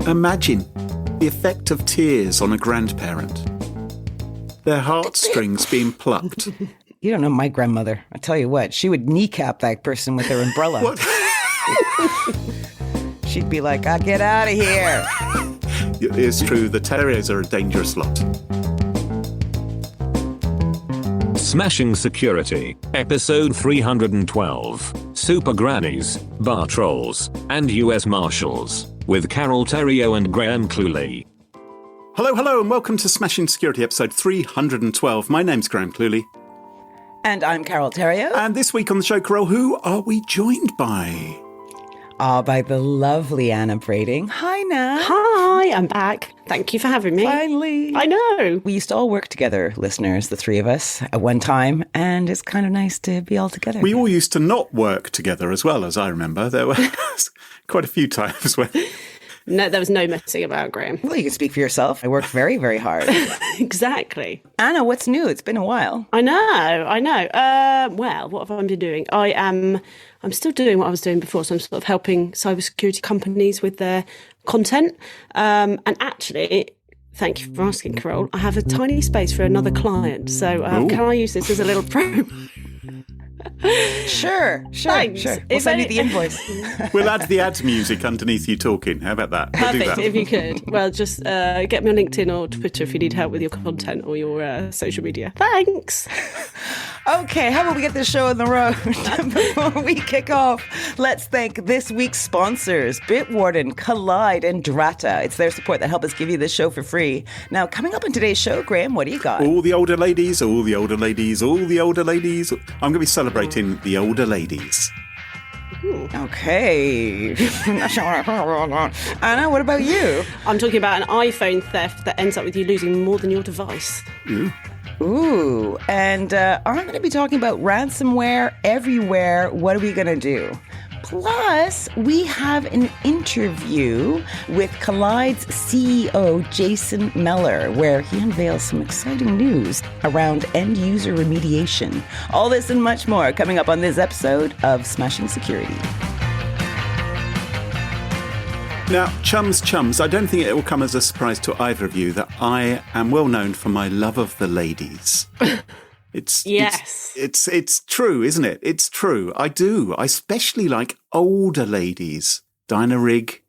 Imagine the effect of tears on a grandparent. Their heartstrings being plucked. You don't know my grandmother. I tell you what, she would kneecap that person with her umbrella. What? She'd be like, get out of here. It's true, the Theriauts are a dangerous lot. Smashing Security, episode 312, Super Grannies, Bar Trolls, and US Marshals, with Carole, Theriault and Cluley. Hello, and welcome to Smashing Security, episode 312. My name's Cluley. And I'm Carole Theriault. And this week on the show, Carole, who are we joined by? By the lovely Anna Brading. Hi, Nat. Hi, I'm back. Thank you for having me. Finally. I know. We used to all work together, listeners, the three of us, at one time, and it's kind of nice to be all together. We all used to not work together as well, as I remember. There were quite a few times when... No, there was no messing about, Graham. Well, you can speak for yourself. I worked very, very hard. Exactly. Anna, what's new? It's been a while. I know. Well, what have I been doing? I'm still doing what I was doing before, so I'm sort of helping cybersecurity companies with their content. And actually, thank you for asking, Carole, I have a tiny space for another client. So can I use this as a little promo? Sure. Thanks. Sure. We'll send you the invoice. We'll add the ad music underneath you talking. How about that? We'll Perfect, do that. if you could. Well, just get me on LinkedIn or Twitter if you need help with your content or your social media. Thanks. Okay, how about we get this show on the road? Before we kick off, let's thank this week's sponsors, Bitwarden, Kolide, and Drata. It's their support that help us give you this show for free. Now, coming up in today's show, Graham, what do you got? All the older ladies. I'm going to be celebrating the older ladies. Okay. Anna, what about you? I'm talking about an iPhone theft that ends up with you losing more than your device. Ooh, and I'm going to be talking about ransomware everywhere. What are we going to do? Plus, we have an interview with Kolide's CEO, Jason Meller, where he unveils some exciting news around end-user remediation. All this and much more coming up on this episode of Smashing Security. Now, chums, I don't think it will come as a surprise to either of you that I am well known for my love of the ladies. It's true, isn't it? It's true. I do. I especially like older ladies. Dinah Rigg,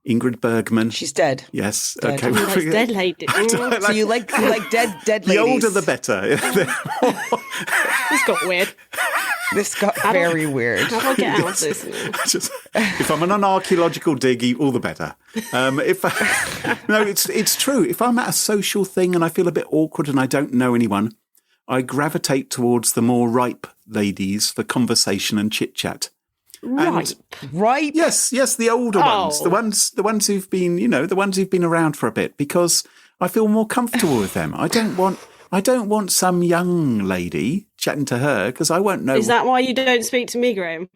Ingrid Bergman. She's dead. Yes. Dead. Okay. That's dead lady. So you like dead ladies. The older the better. This got weird. This got very weird. How do I get out of this? If I'm on an archaeological dig, all the better. It's true. If I'm at a social thing and I feel a bit awkward and I don't know anyone, I gravitate towards the more ripe ladies for conversation and chit-chat. Ripe? Yes, the older ones. The ones who've been, the ones who've been around for a bit, because I feel more comfortable with them. I don't want some young lady chatting to her because I won't know. Is that why you don't speak to me, Graham?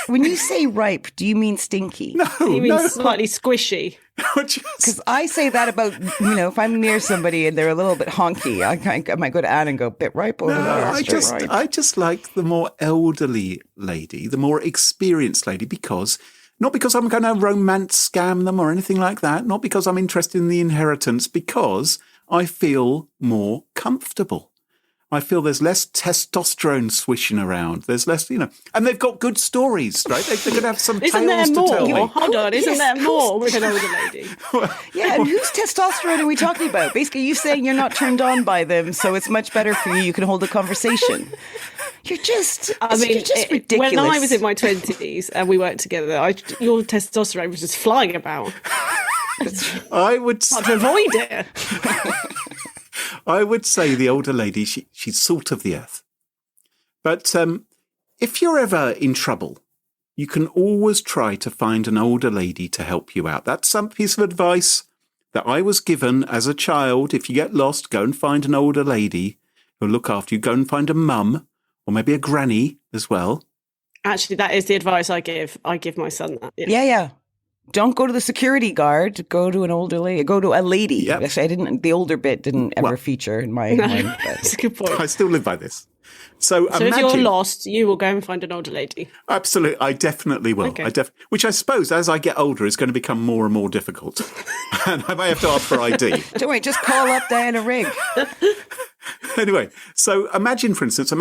When you say ripe, do you mean stinky? No, you mean slightly squishy? Because I say that about, if I'm near somebody and they're a little bit honky, I might go to Anne and go, bit ripe over there. I just like the more elderly lady, the more experienced lady, not because I'm going to romance scam them or anything like that, not because I'm interested in the inheritance, because I feel more comfortable. I feel there's less testosterone swishing around. There's less, and they've got good stories, right? They're going to have some tales to tell me. Hold on, isn't there more with an older lady? Yeah, and whose testosterone are we talking about? Basically, you're saying you're not turned on by them, so it's much better for you. You can hold a conversation. You're just ridiculous. When I was in my 20s and we worked together, your testosterone was just flying about. I would avoid it. I would say the older lady, she's salt of the earth. But if you're ever in trouble, you can always try to find an older lady to help you out. That's some piece of advice that I was given as a child. If you get lost, go and find an older lady who'll look after you. Go and find a mum or maybe a granny as well. Actually, that is the advice I give. I give my son that. Yeah. Don't go to the security guard. Go to an older lady. Go to a lady. Yep. Actually, the older bit didn't ever feature in my mind. That's a good point. I still live by this. So if imagine, you're lost, you will go and find an older lady. absolutely, I definitely will. Okay. Which I suppose, as I get older, is going to become more and more difficult. And I may have to ask for ID. Don't worry, just call up Diana Rigg. Anyway, so imagine, for instance,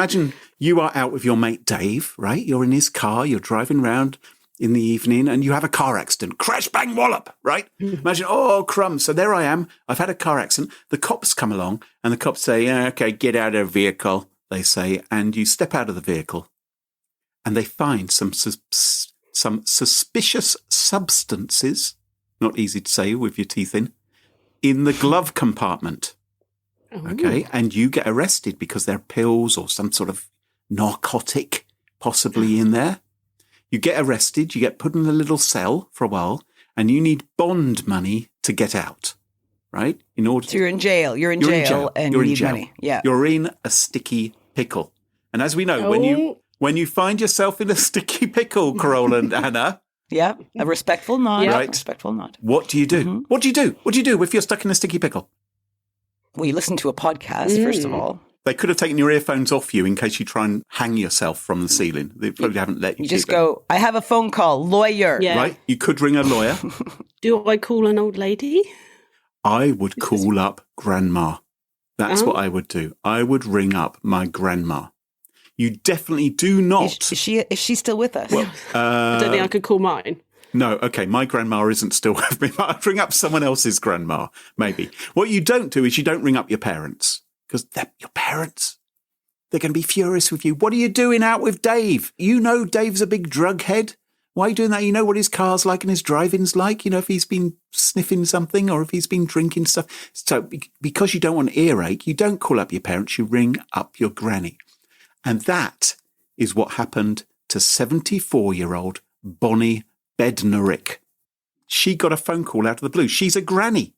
you are out with your mate Dave, right? You're in his car, you're driving around in the evening and you have a car accident. Crash, bang, wallop, right? Imagine, oh, crumbs. So there I am. I've had a car accident. The cops come along and the cops say, okay, get out of the vehicle, they say. And you step out of the vehicle and they find some suspicious substances, not easy to say with your teeth in the glove compartment. Okay, and you get arrested because there are pills or some sort of narcotic possibly in there. You get arrested, you get put in a little cell for a while, and you need bond money to get out, right? In order So you're in jail. You're in jail and you need money. Yeah. You're in a sticky pickle. And as we know, when you find yourself in a sticky pickle, Carole and Anna. Yeah. A respectful nod. Right. Respectful nod. What do you do? What do you do? What do you do if you're stuck in a sticky pickle? Well, you listen to a podcast, first of all. They could have taken your earphones off you in case you try and hang yourself from the ceiling. They probably haven't let you. You just go, I have a phone call, lawyer. Yeah. Right? You could ring a lawyer. Do I call an old lady? I would call up grandma. That's what I would do. I would ring up my grandma. You definitely do not. Is she still with us? I don't think I could call mine. No, okay, my grandma isn't still with me. I'd ring up someone else's grandma, maybe. What you don't do is you don't ring up your parents, because they're your parents. They're going to be furious with you. What are you doing out with Dave? You know Dave's a big drug head. Why are you doing that? You know what his car's like and his driving's like? You know, if he's been sniffing something or if he's been drinking stuff. So because you don't want earache, you don't call up your parents, you ring up your granny. And that is what happened to 74-year-old Bonnie Bednarick. She got a phone call out of the blue. She's a granny.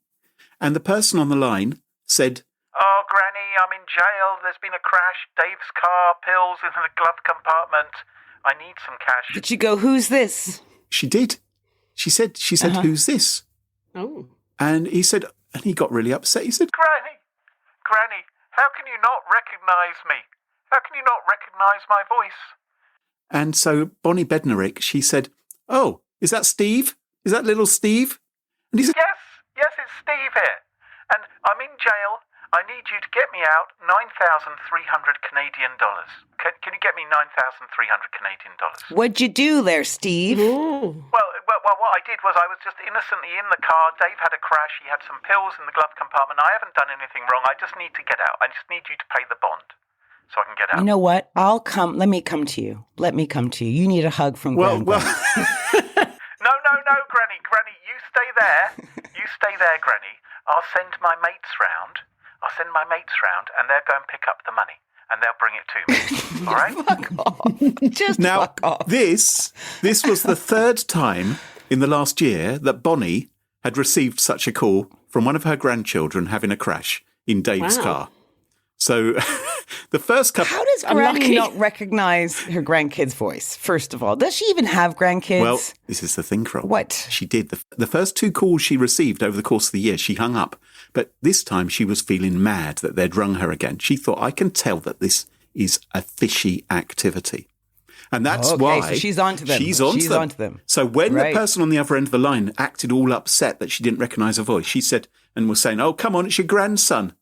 And the person on the line said, "Oh, Granny, I'm in jail. There's been a crash. Dave's car, pills in the glove compartment. I need some cash." Did you go, who's this? She did. She said, who's this? Oh. And he said, and he got really upset. He said, Granny, how can you not recognise me? How can you not recognise my voice? and so Bonnie Bednarick, she said, "Oh, is that Steve? Is that little Steve?" And he said, Yes, it's Steve here. And I'm in jail. I need you to get me out 9,300 Canadian dollars. Can you get me 9,300 Canadian dollars? What'd you do there, Steve? Ooh. Well, what I did was I was just innocently in the car. Dave had a crash. He had some pills in the glove compartment. I haven't done anything wrong. I just need to get out. I just need you to pay the bond so I can get out. You know what? I'll come. Let me come to you. You need a hug from Grandma. No, Granny, you stay there. You stay there, Granny. I'll send my mates round, and they'll go and pick up the money, and they'll bring it to me. All right? Fuck off. Just now, fuck off. this was the third time in the last year that Bonnie had received such a call from one of her grandchildren having a crash in Dave's car. So the first couple... How does Granny not recognize her grandkid's voice, first of all? Does she even have grandkids? Well, this is the thing, Carole. What? She did. The first two calls she received over the course of the year, she hung up. But this time she was feeling mad that they'd rung her again. She thought, I can tell that this is a fishy activity. And that's why... So she's onto them. She's onto them. So when the person on the other end of the line acted all upset that she didn't recognise her voice, she said, and was saying, "Oh, come on, it's your grandson."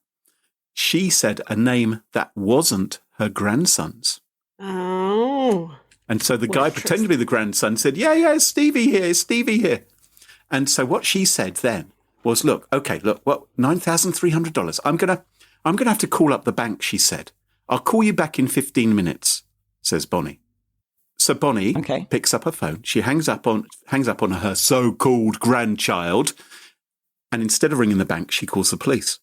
She said a name that wasn't her grandson's. Oh. And so the guy pretending to be the grandson said, yeah, it's Stevie here. And so what she said then was, look, $9,300. I'm gonna have to call up the bank, she said. "I'll call you back in 15 minutes, says Bonnie. So Bonnie picks up her phone. She hangs up on her so-called grandchild. And instead of ringing the bank, she calls the police.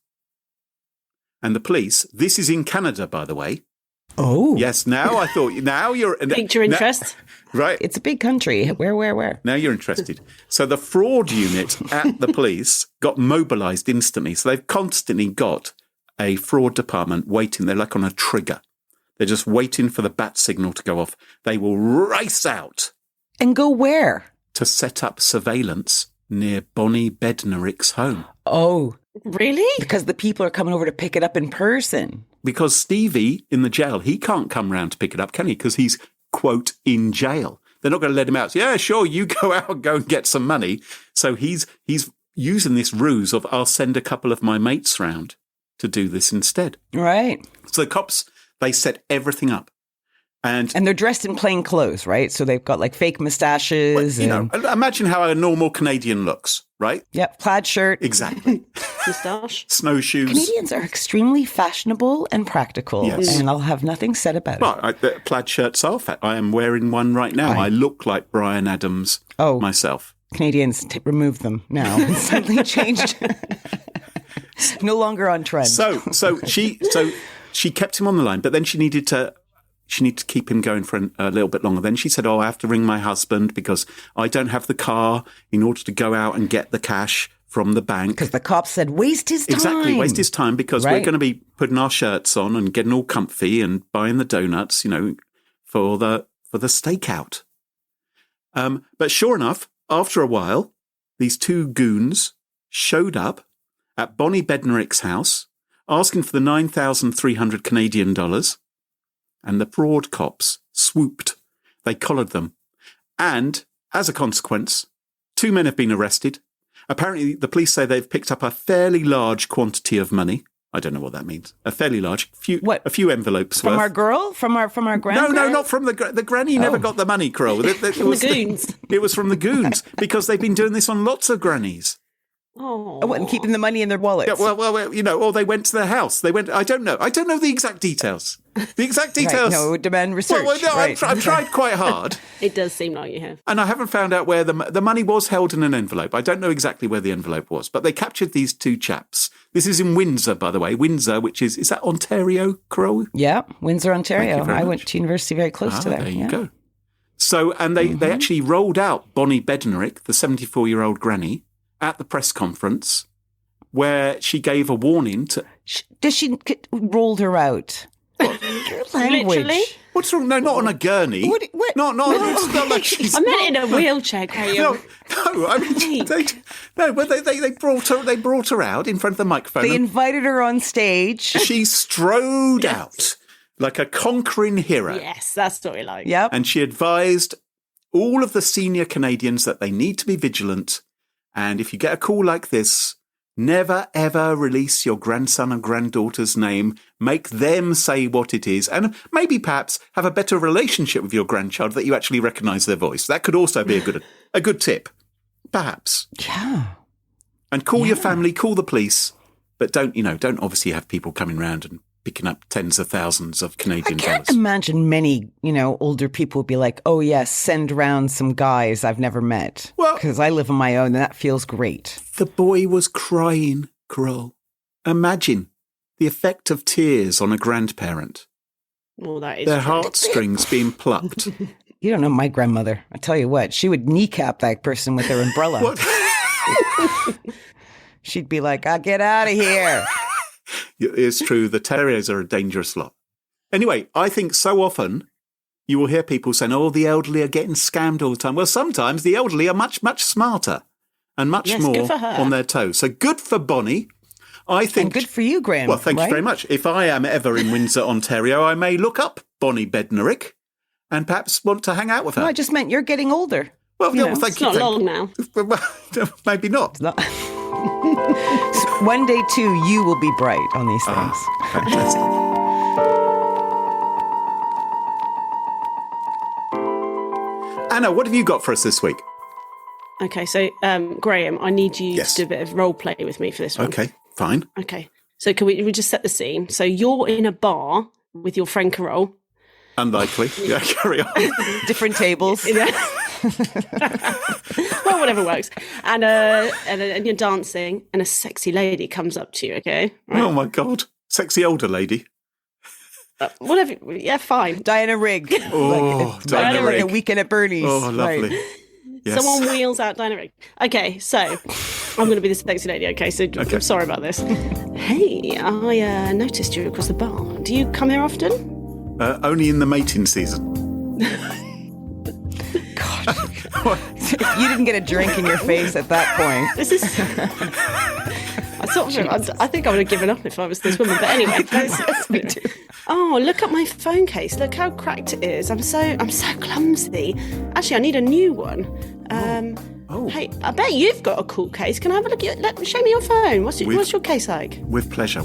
And the police, this is in Canada, by the way. Oh. Yes, now you're... Piqued your interest? Right. It's a big country. Where? Now you're interested. So the fraud unit at the police got mobilised instantly. So they've constantly got a fraud department waiting. They're like on a trigger. They're just waiting for the bat signal to go off. They will race out. And go where? To set up surveillance near Bonnie Bednarick's home. Oh. Really? Because the people are coming over to pick it up in person. because Stevie in the jail, he can't come round to pick it up, can he? Because he's, quote, in jail. They're not going to let him out. So, yeah, sure, you go out and go and get some money. So he's using this ruse of, I'll send a couple of my mates round to do this instead. Right. So the cops, they set everything up. And they're dressed in plain clothes, right? So they've got like fake mustaches. Imagine how a normal Canadian looks, right? Yep, plaid shirt. Exactly. Moustache. Snowshoes. Canadians are extremely fashionable and practical, Yes. and I'll have nothing said about it. Well, plaid shirts are fat. I am wearing one right now. I look like Bryan Adams myself. Canadians remove them now. It's suddenly changed. No longer on trend. So she kept him on the line, but then she needed to keep him going for a little bit longer. Then she said, I have to ring my husband because I don't have the car in order to go out and get the cash from the bank. Because the cops said, waste his time. Exactly, waste his time because we're going to be putting our shirts on and getting all comfy and buying the donuts, for the stakeout. But sure enough, after a while, these two goons showed up at Bonnie Bednarick's house asking for the 9,300 Canadian dollars. And the fraud cops swooped. They collared them. And as a consequence, 2 men have been arrested. Apparently, the police say they've picked up a fairly large quantity of money. I don't know what that means. A fairly large, a few envelopes from worth. Our girl? From our grandparents? No, not from the granny. Never got the money, Carole. From the goons. It was from the goons because they've been doing this on lots of grannies. Oh, and keeping the money in their wallets. Yeah, well, or they went to their house. They went. I don't know the exact details. The exact details. Right, no, it would demand research. Well, no, right. I've tried quite hard. It does seem like you have. And I haven't found out where the money was held in an envelope. I don't know exactly where the envelope was, but they captured these two chaps. This is in Windsor, by the way. Windsor, which is that Ontario, Carole? Yeah, Windsor, Ontario. Thank you very I much. went to university very close to there. There you go. So, and they actually rolled out Bonnie Bednarick, the 74-year-old granny, at the press conference where she gave a warning to... Does she rolled her out? Your language. Literally? What's wrong? No, not on a gurney. What? It's not like she's... I meant in a wheelchair, Graham. No, I mean, they brought her out in front of the microphone. They invited her on stage. She strode out like a conquering hero. Yes, that's what we like. Yep. And she advised all of the senior Canadians that they need to be vigilant. And if you get a call like this, never, ever release your grandson or granddaughter's name. Make them say what it is. And maybe perhaps have a better relationship with your grandchild that you actually recognise their voice. That could also be a good tip. Perhaps. Yeah. And call your family, call the police. But don't obviously have people coming round and picking up tens of thousands of Canadian dollars. I can't imagine many, older people would be like, oh, yes, send round some guys I've never met. Well, because I live on my own and that feels great. The boy was crying, Carole. Imagine the effect of tears on a grandparent. Well, that is their true. heartstrings being plucked. You don't know my grandmother. I tell you what, she would kneecap that person with her umbrella. What? She'd be like, I'll get out of here. It's true. The Theriauts are a dangerous lot. Anyway, I think so often you will hear people saying, oh, the elderly are getting scammed all the time. Well, sometimes the elderly are much, much smarter and much more on their toes. So good for Bonnie. I think. And good for you, Graham. Well, thank you very much. If I am ever in Windsor, Ontario, I may look up Bonnie Bednarick and perhaps want to hang out with her. No, I just meant you're getting older. Well, well thank It's you. not long now. Maybe not. One day, too, you will be bright on these things. Fantastic. Anna, what have you got for us this week? Okay, so Graham, I need you to do a bit of role play with me for this one. Okay, fine. Okay, so can we just set the scene? So you're in a bar with your friend Carole. Unlikely. Yeah, carry on. Different tables. Well, whatever works. And you're dancing, and a sexy lady comes up to you. Okay. Right? Oh my God, sexy older lady. Whatever. Yeah, fine. Diana Rigg. Oh, Diana Rigg. Like a weekend at Bernie's. Oh, lovely. Right. Yes. Someone wheels out Diana Rigg. Okay, so I'm going to be the sexy lady. Okay, so I'm sorry about this. Hey, I noticed you across the bar. Do you come here often? Only in the mating season. You didn't get a drink in your face at that point. This is... I sort of, I think I would have given up if I was this woman. But anyway, oh, look at my phone case. Look how cracked it is. I'm so clumsy. Actually, I need a new one. Hey, I bet you've got a cool case. Can I have a look at show me your phone. What's your case like? With pleasure.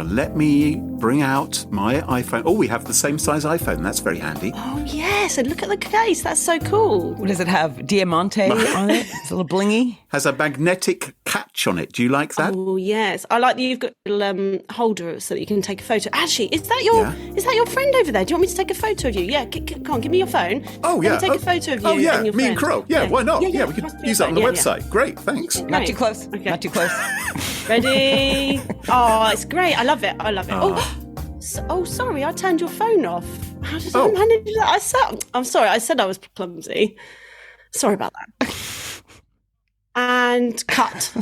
Let me bring out my iPhone. Oh, we have the same size iPhone. That's very handy. Oh, yes. And look at the case. That's so cool. What does it have? Diamante on it? It's a little blingy. Has a magnetic catch on it. Do you like that? Oh, yes. I like that you've got a little holder so that you can take a photo. Actually, is that your friend over there? Do you want me to take a photo of you? Yeah, come on, give me your phone. Oh, yeah. Let me take a photo of you. Oh, yeah. And your Me friend. and Carole. Yeah, why not? Yeah, we could use that on the website. Yeah. Great, thanks. Great. Not too close. Okay. Not too close. Ready? Oh, it's great. I love it. Oh, sorry. I turned your phone off. How did I manage that? I'm sorry. I said I was clumsy. Sorry about that. And cut.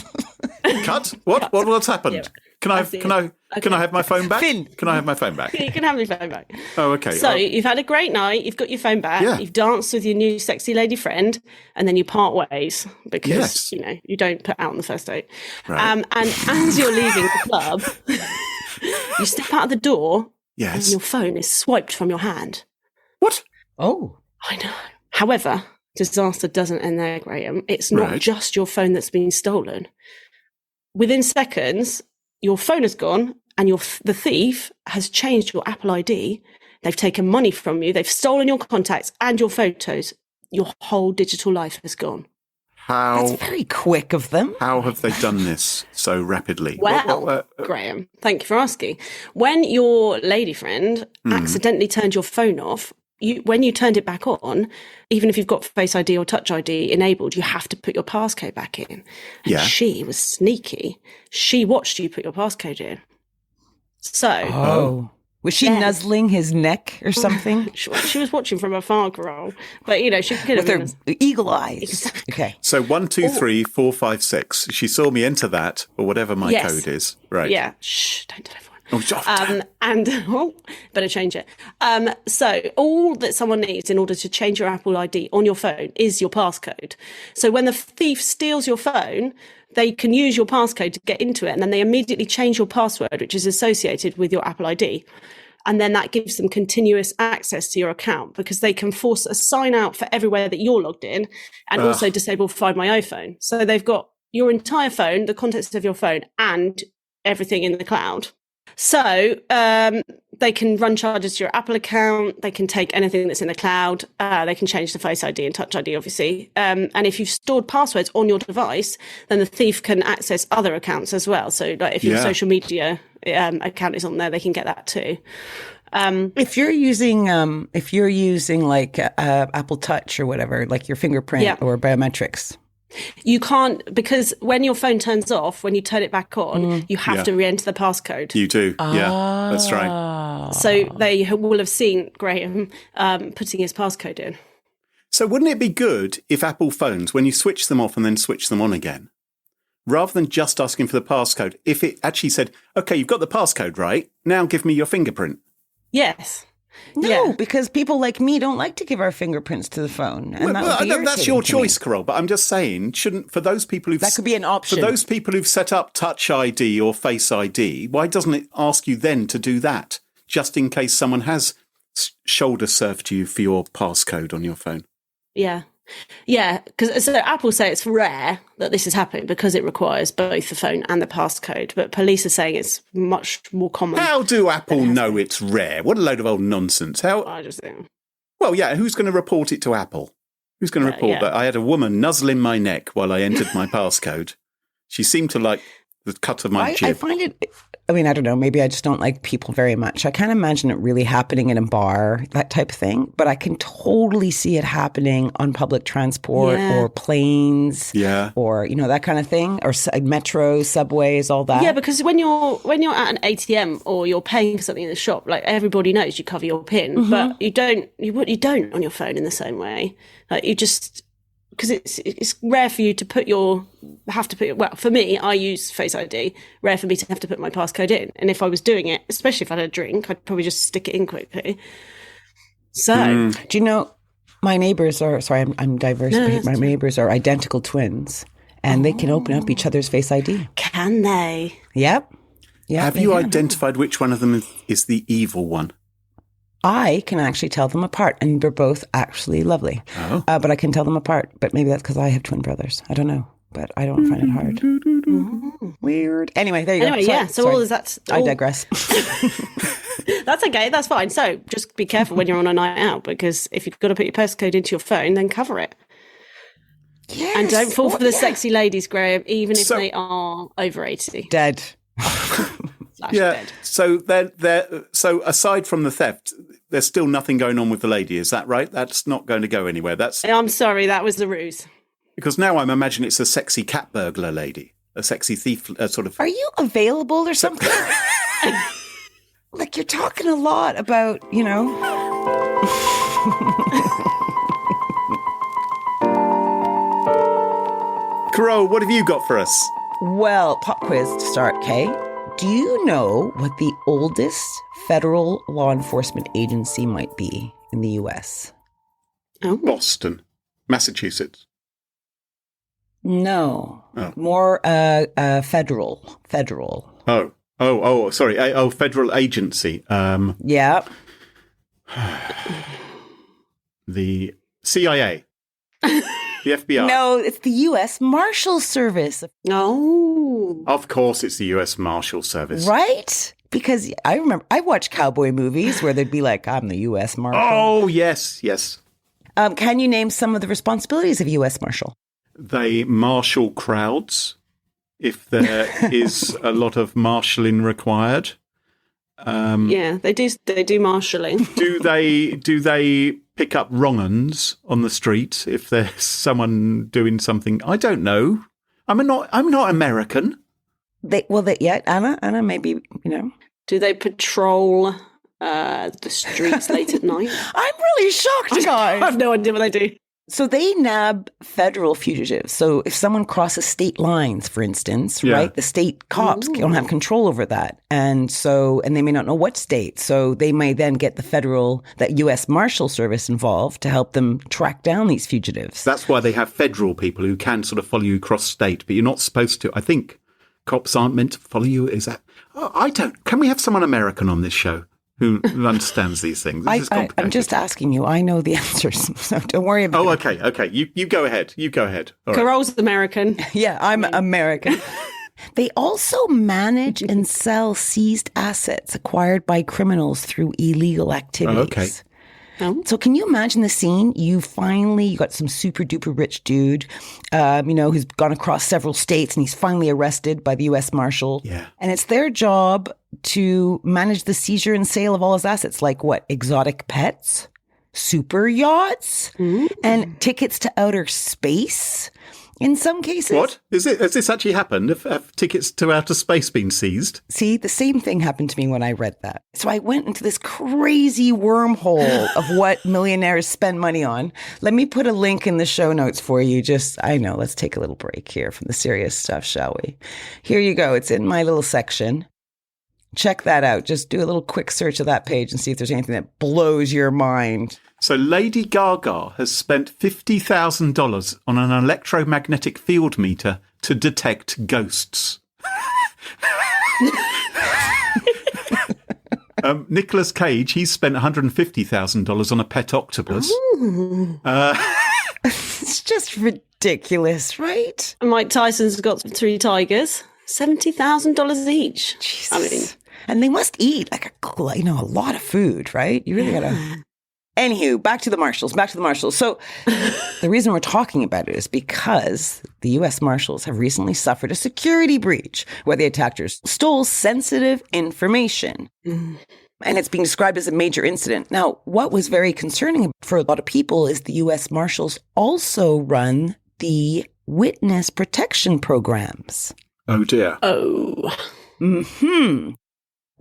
Cut? What? What's happened? Yeah. Can I have my phone back? Finn. Can I have my phone back? You can have your phone back. Oh, okay. So you've had a great night. You've got your phone back. Yeah. You've danced with your new sexy lady friend, and then you part ways because you don't put out on the first date. Right. And as you're leaving the club, you step out of the door, and your phone is swiped from your hand. What? Oh, I know. However, disaster doesn't end there, Graham. It's not just your phone that's been stolen. Within seconds, your phone is gone, and the thief has changed your Apple ID. They've taken money from you. They've stolen your contacts and your photos. Your whole digital life is gone. That's very quick of them. How have they done this so rapidly? Well, Graham, thank you for asking. When your lady friend accidentally turned your phone off, when you turned it back on, even if you've got Face ID or Touch ID enabled, you have to put your passcode back in. And she was sneaky. She watched you put your passcode in. So... Was she nuzzling his neck or something? She was watching from afar, Carole. But, she could have... With her eagle eyes. Exactly. Okay. So 1, 2, 3, 4, 5, 6. She saw me enter that, or whatever my code is. Right. Yeah. Shh, don't tell everyone. Better change it. So all that someone needs in order to change your Apple ID on your phone is your passcode. So when the thief steals your phone, they can use your passcode to get into it, and then they immediately change your password, which is associated with your Apple ID. And then that gives them continuous access to your account because they can force a sign out for everywhere that you're logged in and also disable Find My iPhone. So they've got your entire phone, the contents of your phone, and everything in the cloud. So they can run charges to your Apple account. They can take anything that's in the cloud. They can change the Face ID and Touch ID, obviously. And if you've stored passwords on your device, then the thief can access other accounts as well. So like if your social media account is on there, they can get that too. If you're using like Apple Touch or whatever, like your fingerprint or biometrics. You can't, because when your phone turns off, when you turn it back on, you have to re-enter the passcode. You do. Yeah, that's right. So they will have seen Graham putting his passcode in. So wouldn't it be good if Apple phones, when you switch them off and then switch them on again, rather than just asking for the passcode, if it actually said, okay, you've got the passcode right, now give me your fingerprint? Yes. No, because people like me don't like to give our fingerprints to the phone. And that's your choice, Carole. But I'm just saying, for those people that could be an option. For those people who've set up Touch ID or Face ID, why doesn't it ask you then to do that, just in case someone has shoulder surfed you for your passcode on your phone? Yeah. Yeah, because Apple say it's rare that this is happening because it requires both the phone and the passcode. But police are saying it's much more common. How do Apple know it's rare? What a load of old nonsense. I just think. Well, yeah, who's going to report it to Apple? Who's going to report that I had a woman nuzzling my neck while I entered my passcode? She seemed to like the cut of my jib. I find it... I mean, I don't know. Maybe I just don't like people very much. I can't imagine it really happening in a bar, that type of thing. But I can totally see it happening on public transport or planes, or that kind of thing, or metro, subways, all that. Yeah, because when you're at an ATM or you're paying for something in the shop, like everybody knows you cover your PIN, but you don't on your phone in the same way. Like you just. Because it's rare for you to well, for me, I use Face ID, rare for me to have to put my passcode in. And if I was doing it, especially if I had a drink, I'd probably just stick it in quickly. So. Do you know, my neighbors are, sorry, I'm diverse, but my neighbors are identical twins. and they can open up each other's Face ID. Can they? Yep. Have you identified which one of them is the evil one? I can actually tell them apart, and they're both actually lovely. Oh. But I can tell them apart. But maybe that's because I have twin brothers. I don't know, but I don't find it hard. Weird. Anyway, there you go. Anyway, Sorry. all is that. I digress. That's okay. That's fine. So just be careful when you're on a night out, because if you've got to put your postcode into your phone, then cover it. Yes. And don't fall for the sexy ladies, Graham, even if they are over 80. Dead. Dead. So aside from the theft, there's still nothing going on with the lady. Is that right? That's not going to go anywhere. I'm sorry, that was the ruse. Because now I'm imagining it's a sexy cat burglar lady, a sexy thief, sort of. Are you available or something? Like, you're talking a lot about, Carole, what have you got for us? Well, pop quiz to start, Kay. Do you know what the oldest federal law enforcement agency might be in the U.S.? Oh. Boston, Massachusetts. No. Oh. More federal. Oh, sorry. Federal agency. Yeah. The CIA. The FBI. No, it's the US Marshals Service. Oh. Of course, it's the US Marshals Service. Right? Because I remember I watched cowboy movies where they'd be like, I'm the US Marshal. Oh, yes. Can you name some of the responsibilities of US Marshal? They marshal crowds if there is a lot of marshalling required. Yeah, they do marshalling. Do they pick up wrong-uns on the street if there's someone doing something? I don't know. I'm not American. Anna, maybe, Do they patrol the streets late at night? I'm really shocked, guys. I have no idea what they do. So they nab federal fugitives. So if someone crosses state lines, for instance, right, the state cops don't have control over that. And they may not know what state. So they may then get that US Marshal Service involved to help them track down these fugitives. That's why they have federal people who can sort of follow you across state, but you're not supposed to. I think cops aren't meant to follow you. Is that? Oh, I don't. Can we have someone American on this show who understands these things? This is complicated. I'm just asking you. I know the answers, so don't worry about it. Oh, okay. You go ahead. All right. Carole's American. Yeah, I'm American. They also manage and sell seized assets acquired by criminals through illegal activities. Oh, okay. So can you imagine the scene? You got some super duper rich dude, who's gone across several states, and he's finally arrested by the U.S. Marshal. Yeah. And it's their job to manage the seizure and sale of all his assets, like what? Exotic pets, super yachts, and tickets to outer space. In some cases. What? Has this actually happened? Have tickets to outer space been seized? See, the same thing happened to me when I read that. So I went into this crazy wormhole of what millionaires spend money on. Let me put a link in the show notes for you. Let's take a little break here from the serious stuff, shall we? Here you go. It's in my little section. Check that out. Just do a little quick search of that page and see if there's anything that blows your mind. So Lady Gaga has spent $50,000 on an electromagnetic field meter to detect ghosts. Nicolas Cage, he's spent $150,000 on a pet octopus. It's just ridiculous, right? Mike Tyson's got 3 tigers, $70,000 each. Jesus. And they must eat a lot of food, right? You really gotta. Anywho, back to the Marshals. So the reason we're talking about it is because the U.S. Marshals have recently suffered a security breach where the attackers stole sensitive information. And it's being described as a major incident. Now, what was very concerning for a lot of people is the U.S. Marshals also run the witness protection programs. Oh, dear. Oh. Mm-hmm.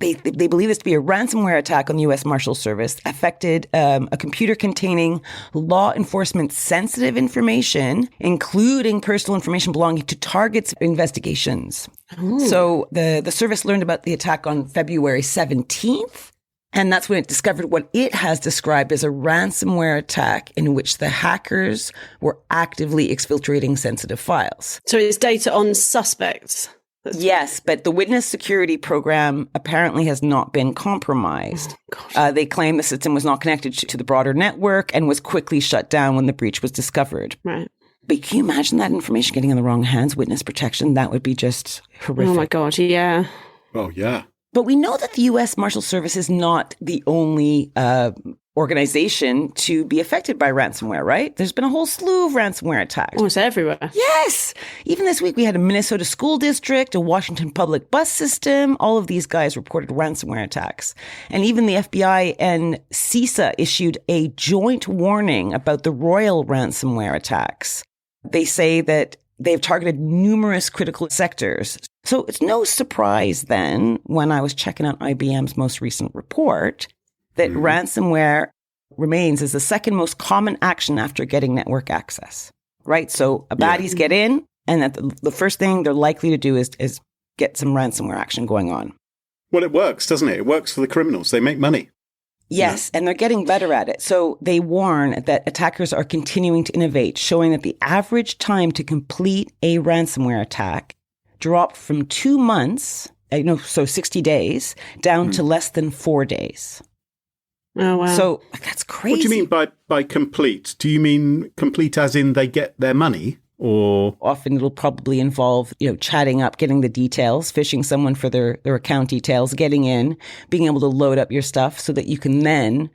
They believe this to be a ransomware attack on the U.S. Marshals Service affected a computer containing law enforcement sensitive information, including personal information belonging to targets investigations. Ooh. So the service learned about the attack on February 17th. And that's when it discovered what it has described as a ransomware attack in which the hackers were actively exfiltrating sensitive files. So it's data on suspects. Yes, but the witness security program apparently has not been compromised. They claim the system was not connected to the broader network and was quickly shut down when the breach was discovered. Right. But can you imagine that information getting in the wrong hands? Witness protection, that would be just horrific. Oh my God, yeah. Oh, yeah. But we know that the US Marshals Service is not the only organization to be affected by ransomware, right? There's been a whole slew of ransomware attacks. Oh, it's everywhere. Yes. Even this week, we had a Minnesota school district, a Washington public bus system. All of these guys reported ransomware attacks. And even the FBI and CISA issued a joint warning about the Royal ransomware attacks. They say that they've targeted numerous critical sectors. So it's no surprise then, when I was checking out IBM's most recent report, that ransomware remains as the second most common action after getting network access, right? So baddies get in, and that the first thing they're likely to do is get some ransomware action going on. Well, it works, doesn't it? It works for the criminals. They make money. Yes, and they're getting better at it. So they warn that attackers are continuing to innovate, showing that the average time to complete a ransomware attack dropped from 2 months, so 60 days, down to less than 4 days. Oh, wow. So that's crazy. What do you mean by complete? Do you mean complete as in they get their money? Or often it'll probably involve, chatting up, getting the details, phishing someone for their account details, getting in, being able to load up your stuff so that you can then,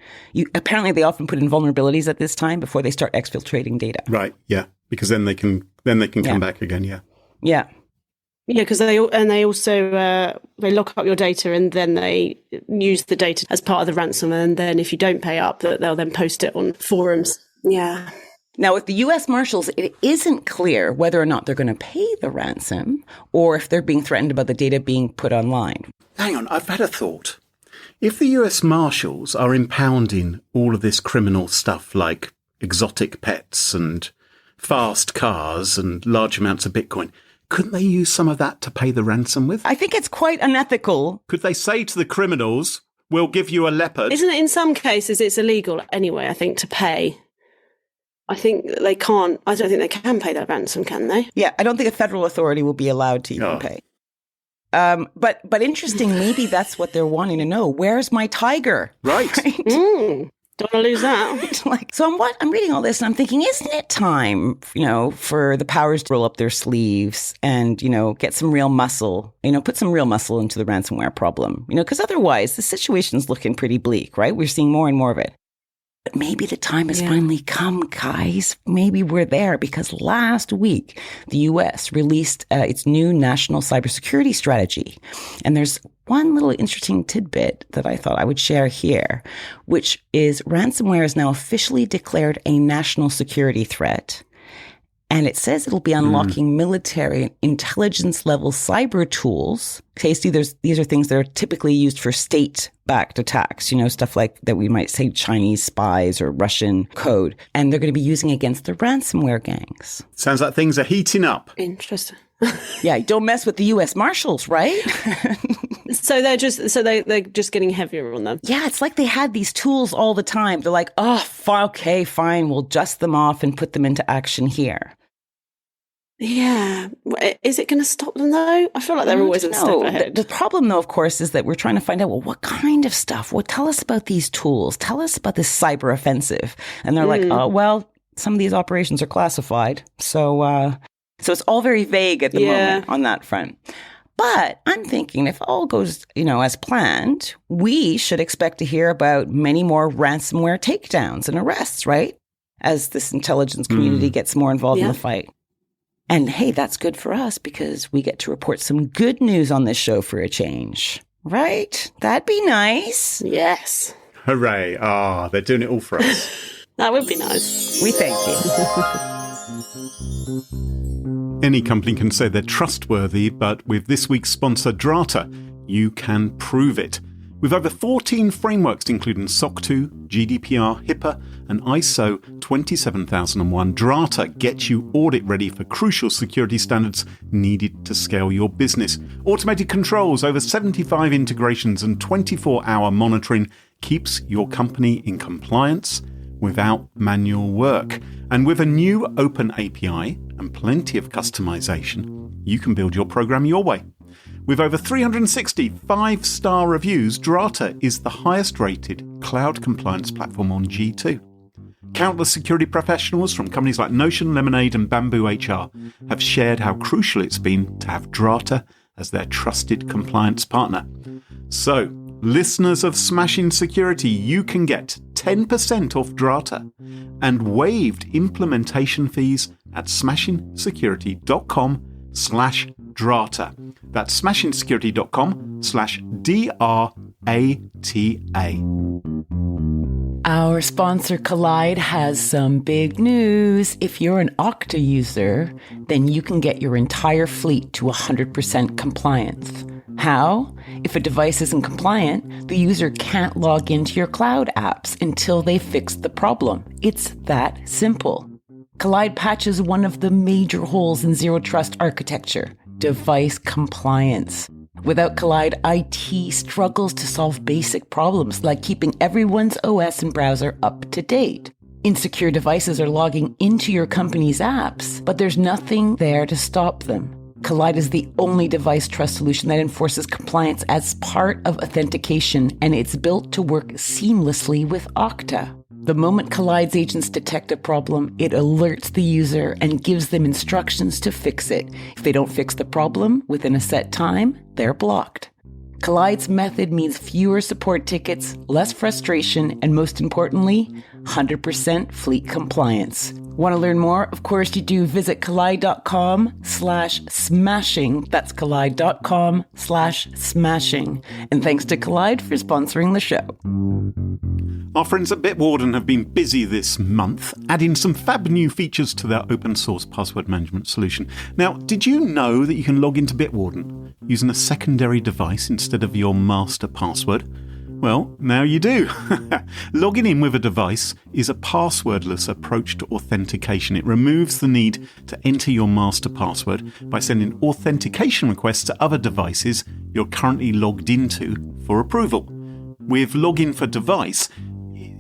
apparently they often put in vulnerabilities at this time before they start exfiltrating data. Right. Yeah. Because then they can come back again. Yeah. Yeah. Yeah, because they also they lock up your data and then they use the data as part of the ransom. And then if you don't pay up, they'll then post it on forums. Yeah. Now, with the US Marshals, it isn't clear whether or not they're going to pay the ransom or if they're being threatened about the data being put online. Hang on, I've had a thought. If the US Marshals are impounding all of this criminal stuff like exotic pets and fast cars and large amounts of Bitcoin, couldn't they use some of that to pay the ransom with? I think it's quite unethical. Could they say to the criminals, we'll give you a leopard? Isn't it in some cases it's illegal anyway, I think, to pay? I think they can't. I don't think they can pay that ransom, can they? Yeah, I don't think a federal authority will be allowed to even pay. But interesting, maybe that's what they're wanting to know. Where's my tiger? Right. Don't want to lose that. So I'm reading all this and I'm thinking, isn't it time, for the powers to roll up their sleeves and, get some real muscle, put some real muscle into the ransomware problem, because otherwise the situation's looking pretty bleak, right? We're seeing more and more of it. But maybe the time has finally come, guys. Maybe we're there because last week, the U.S. released its new national cybersecurity strategy. And there's one little interesting tidbit that I thought I would share here, which is ransomware is now officially declared a national security threat. And it says it'll be unlocking military intelligence level cyber tools. Okay, so these are things that are typically used for state-backed attacks, stuff like that we might say Chinese spies or Russian code. And they're going to be using against the ransomware gangs. Sounds like things are heating up. Interesting. Yeah, don't mess with the US Marshals, right? So they're just getting heavier on them. Yeah, it's like they had these tools all the time. They're like, okay, fine, we'll dust them off and put them into action here. Yeah. Is it going to stop them, though? I feel like they're always a step ahead. The problem, though, of course, is that we're trying to find out, what kind of stuff? Tell us about these tools. Tell us about this cyber offensive. And they're like, some of these operations are classified. So it's all very vague at the moment on that front. But I'm thinking if all goes, as planned, we should expect to hear about many more ransomware takedowns and arrests, right? As this intelligence community gets more involved in the fight. And hey, that's good for us because we get to report some good news on this show for a change, right? That'd be nice. Yes. Hooray. They're doing it all for us. That would be nice. We thank you. Any company can say they're trustworthy, but with this week's sponsor, Drata, you can prove it. With over 14 frameworks including SOC 2, GDPR, HIPAA and ISO 27001, Drata gets you audit ready for crucial security standards needed to scale your business. Automated controls, over 75 integrations and 24-hour monitoring keeps your company in compliance without manual work. And with a new open API and plenty of customization, you can build your program your way. With over 360 5-star reviews, Drata is the highest rated cloud compliance platform on G2. Countless security professionals from companies like Notion, Lemonade and Bamboo HR have shared how crucial it's been to have Drata as their trusted compliance partner. So, listeners of Smashing Security, you can get 10% off Drata and waived implementation fees at smashingsecurity.com/Drata. That's smashingsecurity.com/DRATA. Our sponsor Kolide has some big news. If you're an Okta user, then you can get your entire fleet to 100% compliance. How? If a device isn't compliant, the user can't log into your cloud apps until they fix the problem. It's that simple. Kolide patches one of the major holes in zero trust architecture: device compliance. Without Kolide, IT struggles to solve basic problems like keeping everyone's OS and browser up to date. Insecure devices are logging into your company's apps, but there's nothing there to stop them. Kolide is the only device trust solution that enforces compliance as part of authentication, and it's built to work seamlessly with Okta. The moment Kolide's agents detect a problem, it alerts the user and gives them instructions to fix it. If they don't fix the problem within a set time, they're blocked. Kolide's method means fewer support tickets, less frustration, and most importantly, 100% fleet compliance. Want to learn more? Of course you do. Visit Kolide.com/smashing. That's Kolide.com/smashing. And thanks to Kolide for sponsoring the show. Our friends at Bitwarden have been busy this month, adding some fab new features to their open source password management solution. Now, did you know that you can log into Bitwarden using a secondary device instead of your master password? Well, now you do. Logging in with a device is a passwordless approach to authentication. It removes the need to enter your master password by sending authentication requests to other devices you're currently logged into for approval. With Login for Device,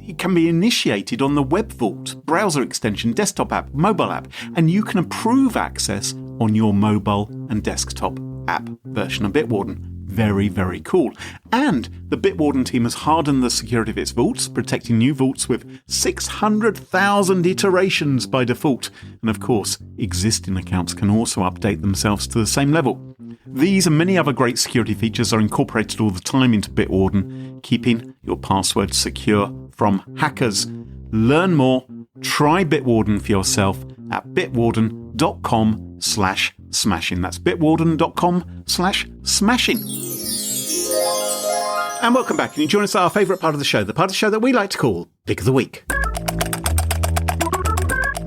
it can be initiated on the Web Vault, browser extension, desktop app, mobile app, and you can approve access on your mobile and desktop app version of Bitwarden. Very, very cool. And the Bitwarden team has hardened the security of its vaults, protecting new vaults with 600,000 iterations by default. And of course, existing accounts can also update themselves to the same level. These and many other great security features are incorporated all the time into Bitwarden, keeping your password secure from hackers. Learn more, try Bitwarden for yourself at bitwarden.com/smashing. That's bitwarden.com/smashing. And welcome back. Can you join us at our favourite part of the show, the part of the show that we like to call Pick of the Week.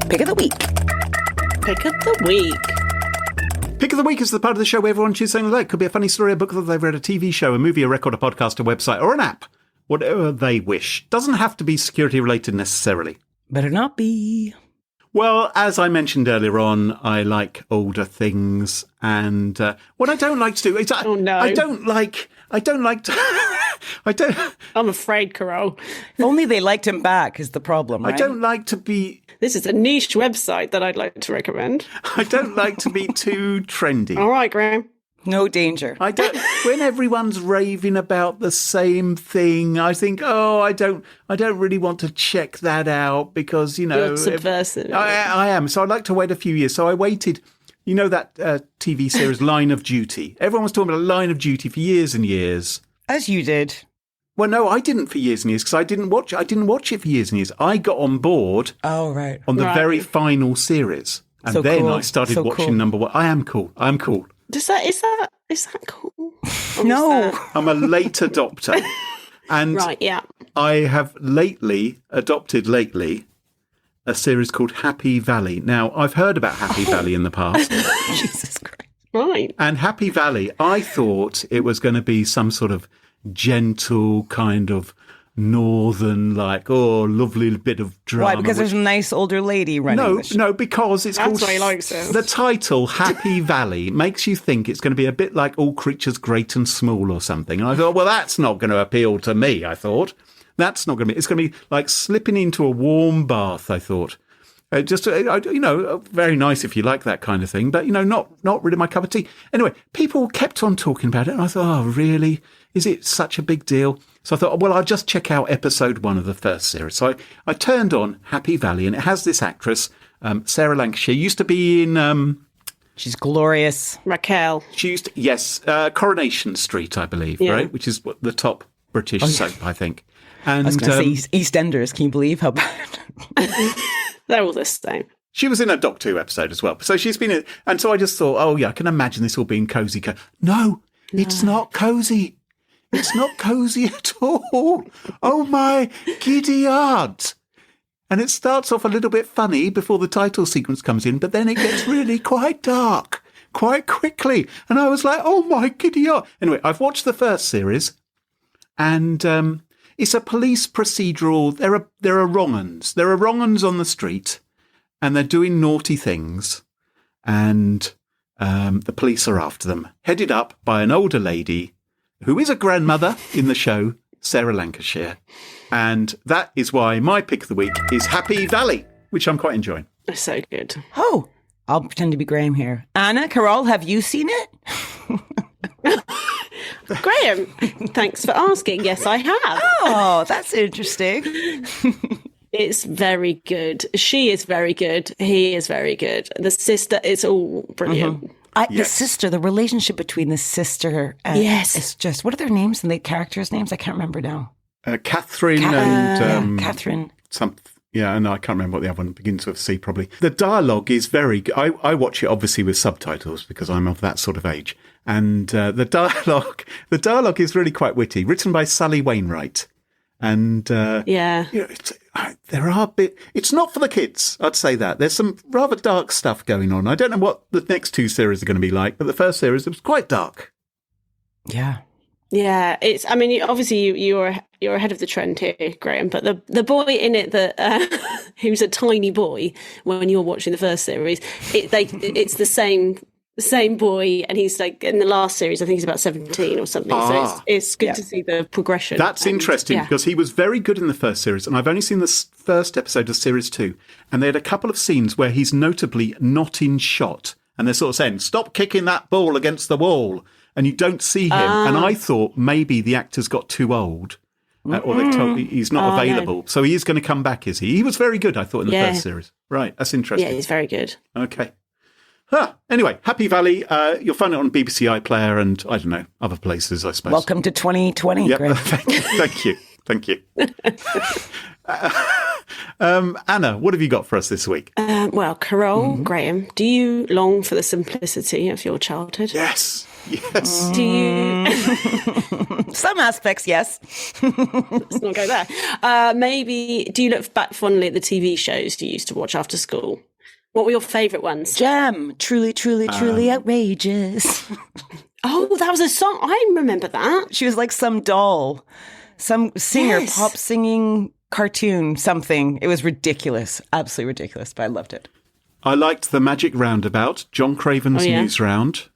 Pick of the week. Pick of the week. Pick of the Week is the part of the show where everyone chooses something they like. Could be a funny story, a book that they've read, a TV show, a movie, a record, a podcast, a website, or an app. Whatever they wish. Doesn't have to be security related necessarily. Better not be. Well, as I mentioned earlier on, I like older things, and what I don't like to do is I don't like to. I'm afraid, Carole. If only they liked him back is the problem, right? I don't like to be. This is a niche website that I'd like to recommend. I don't like to be too trendy. All right, Graham. No danger. I don't. When everyone's raving about the same thing, I think, I don't really want to check that out because You're subversive. I am. So I'd like to wait a few years. So I waited. You know that TV series Line of Duty. Everyone was talking about Line of Duty for years and years. As you did. Well, no, I didn't for years and years because I didn't watch it for years and years. I got on board. Oh, right. On the very final series, and so then cool. I started watching cool. number one. I am cool. Is that cool? No. I'm a late adopter. And right, yeah. I have adopted a series called Happy Valley. Now, I've heard about Happy Valley in the past. Jesus Christ. Right. And Happy Valley, I thought it was going to be some sort of gentle kind of northern, like, oh, lovely bit of drama. Why? Because there's a nice older lady running the show. No, because it's That's called... why he likes it. The title, Happy Valley, makes you think it's going to be a bit like All Creatures Great and Small or something. And I thought, well, that's not going to appeal to me, I thought. That's not going to be... It's going to be like slipping into a warm bath, I thought. Very nice if you like that kind of thing, but, not really my cup of tea. Anyway, people kept on talking about it, and I thought, oh, really? Is it such a big deal? So I thought, well, I'll just check out episode 1 of the first series. So I turned on Happy Valley, and it has this actress, Sarah Lancashire, used to be in... She's glorious. Raquel. She used to, yes, Coronation Street, I believe, right? Which is the top British soap, I think. And, I was going to say EastEnders. Can you believe how bad? They're all the same. She was in a Doctor Who episode as well. So she's been in... And so I just thought, oh, yeah, I can imagine this all being cosy. No, it's not cosy. It's not cosy at all. Oh, my giddy aunt. And it starts off a little bit funny before the title sequence comes in, but then it gets really quite dark quite quickly. And I was like, oh, my giddy aunt. Anyway, I've watched the first series, and it's a police procedural. There are wrong-uns. There are wrong-uns on the street, and they're doing naughty things, and the police are after them, headed up by an older lady who is a grandmother in the show, Sarah Lancashire. And that is why my pick of the week is Happy Valley, which I'm quite enjoying. It's so good. Oh, I'll pretend to be Graham here. Anna, Carole, have you seen it? Graham, thanks for asking. Yes, I have. Oh, that's interesting. It's very good. She is very good. He is very good. The sister, it's all brilliant. Mm-hmm. The sister, the relationship between the sister and... Yes. It's just... What are their names and the characters' names? I can't remember now. Catherine and... Catherine. Yeah, and I can't remember what the other one begins with C, probably. The dialogue is very good. I watch it, obviously, with subtitles because I'm of that sort of age. And the dialogue is really quite witty, written by Sally Wainwright. And there are it's not for the kids, I'd say that. There's some rather dark stuff going on. I don't know what the next 2 series are going to be like, but the first series, it was quite dark. Yeah. Yeah, it's. I mean, obviously you're ahead of the trend here, Graham. But the boy in it that who's a tiny boy when you're watching the first series, it's the same boy, and he's like in the last series. I think he's about 17 or something. So it's good to see the progression. That's interesting because he was very good in the first series, and I've only seen the first episode of series 2, and they had a couple of scenes where he's notably not in shot, and they're sort of saying, "Stop kicking that ball against the wall." And you don't see him. And I thought maybe the actor's got too old. Or they told me he's not available. No. So he is going to come back, is he? He was very good, I thought, in the first series. Right, that's interesting. Yeah, he's very good. Okay. Anyway, Happy Valley. You'll find it on BBC iPlayer and, I don't know, other places, I suppose. Welcome to 2020, yep. Graham. Thank you. Anna, what have you got for us this week? Well, Carole, Graham, do you long for the simplicity of your childhood? Yes. Do you? Some aspects, yes. Let's not go there. Maybe, do you look back fondly at the TV shows you used to watch after school? What were your favourite ones? Jam. Truly, truly, truly outrageous. Oh, that was a song. I remember that. She was like some doll, some singer, pop singing cartoon, something. It was ridiculous. Absolutely ridiculous, but I loved it. I liked The Magic Roundabout, John Craven's News Round.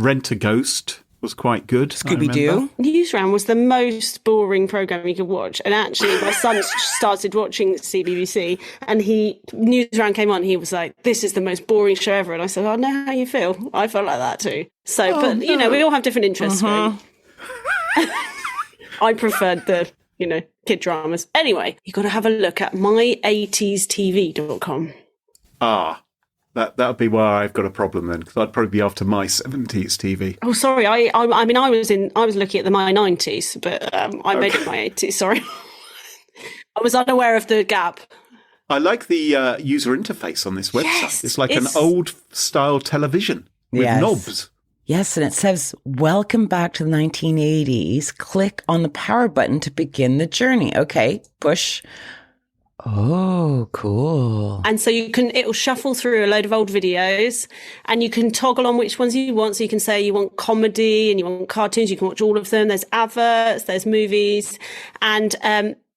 Rent a Ghost was quite good. Scooby-Doo. Newsround was the most boring programme you could watch. And actually, my son started watching CBBC and Newsround came on. He was like, this is the most boring show ever. And I said, I know how you feel. I felt like that too. So, you know, we all have different interests. Right? I preferred the, kid dramas. Anyway, you got to have a look at my80stv.com. That would be where I've got a problem then, because I'd probably be after my 70s TV. Oh, sorry. I mean, I was looking at the my 90s, but I made it my 80s. Sorry, I was unaware of the gap. I like the user interface on this website. Yes, it's like an old style television with knobs. Yes, and it says, welcome back to the 1980s. Click on the power button to begin the journey. Okay, push Oh, cool. And so it'll shuffle through a load of old videos and you can toggle on which ones you want. So you can say you want comedy and you want cartoons. You can watch all of them. There's adverts, there's movies, and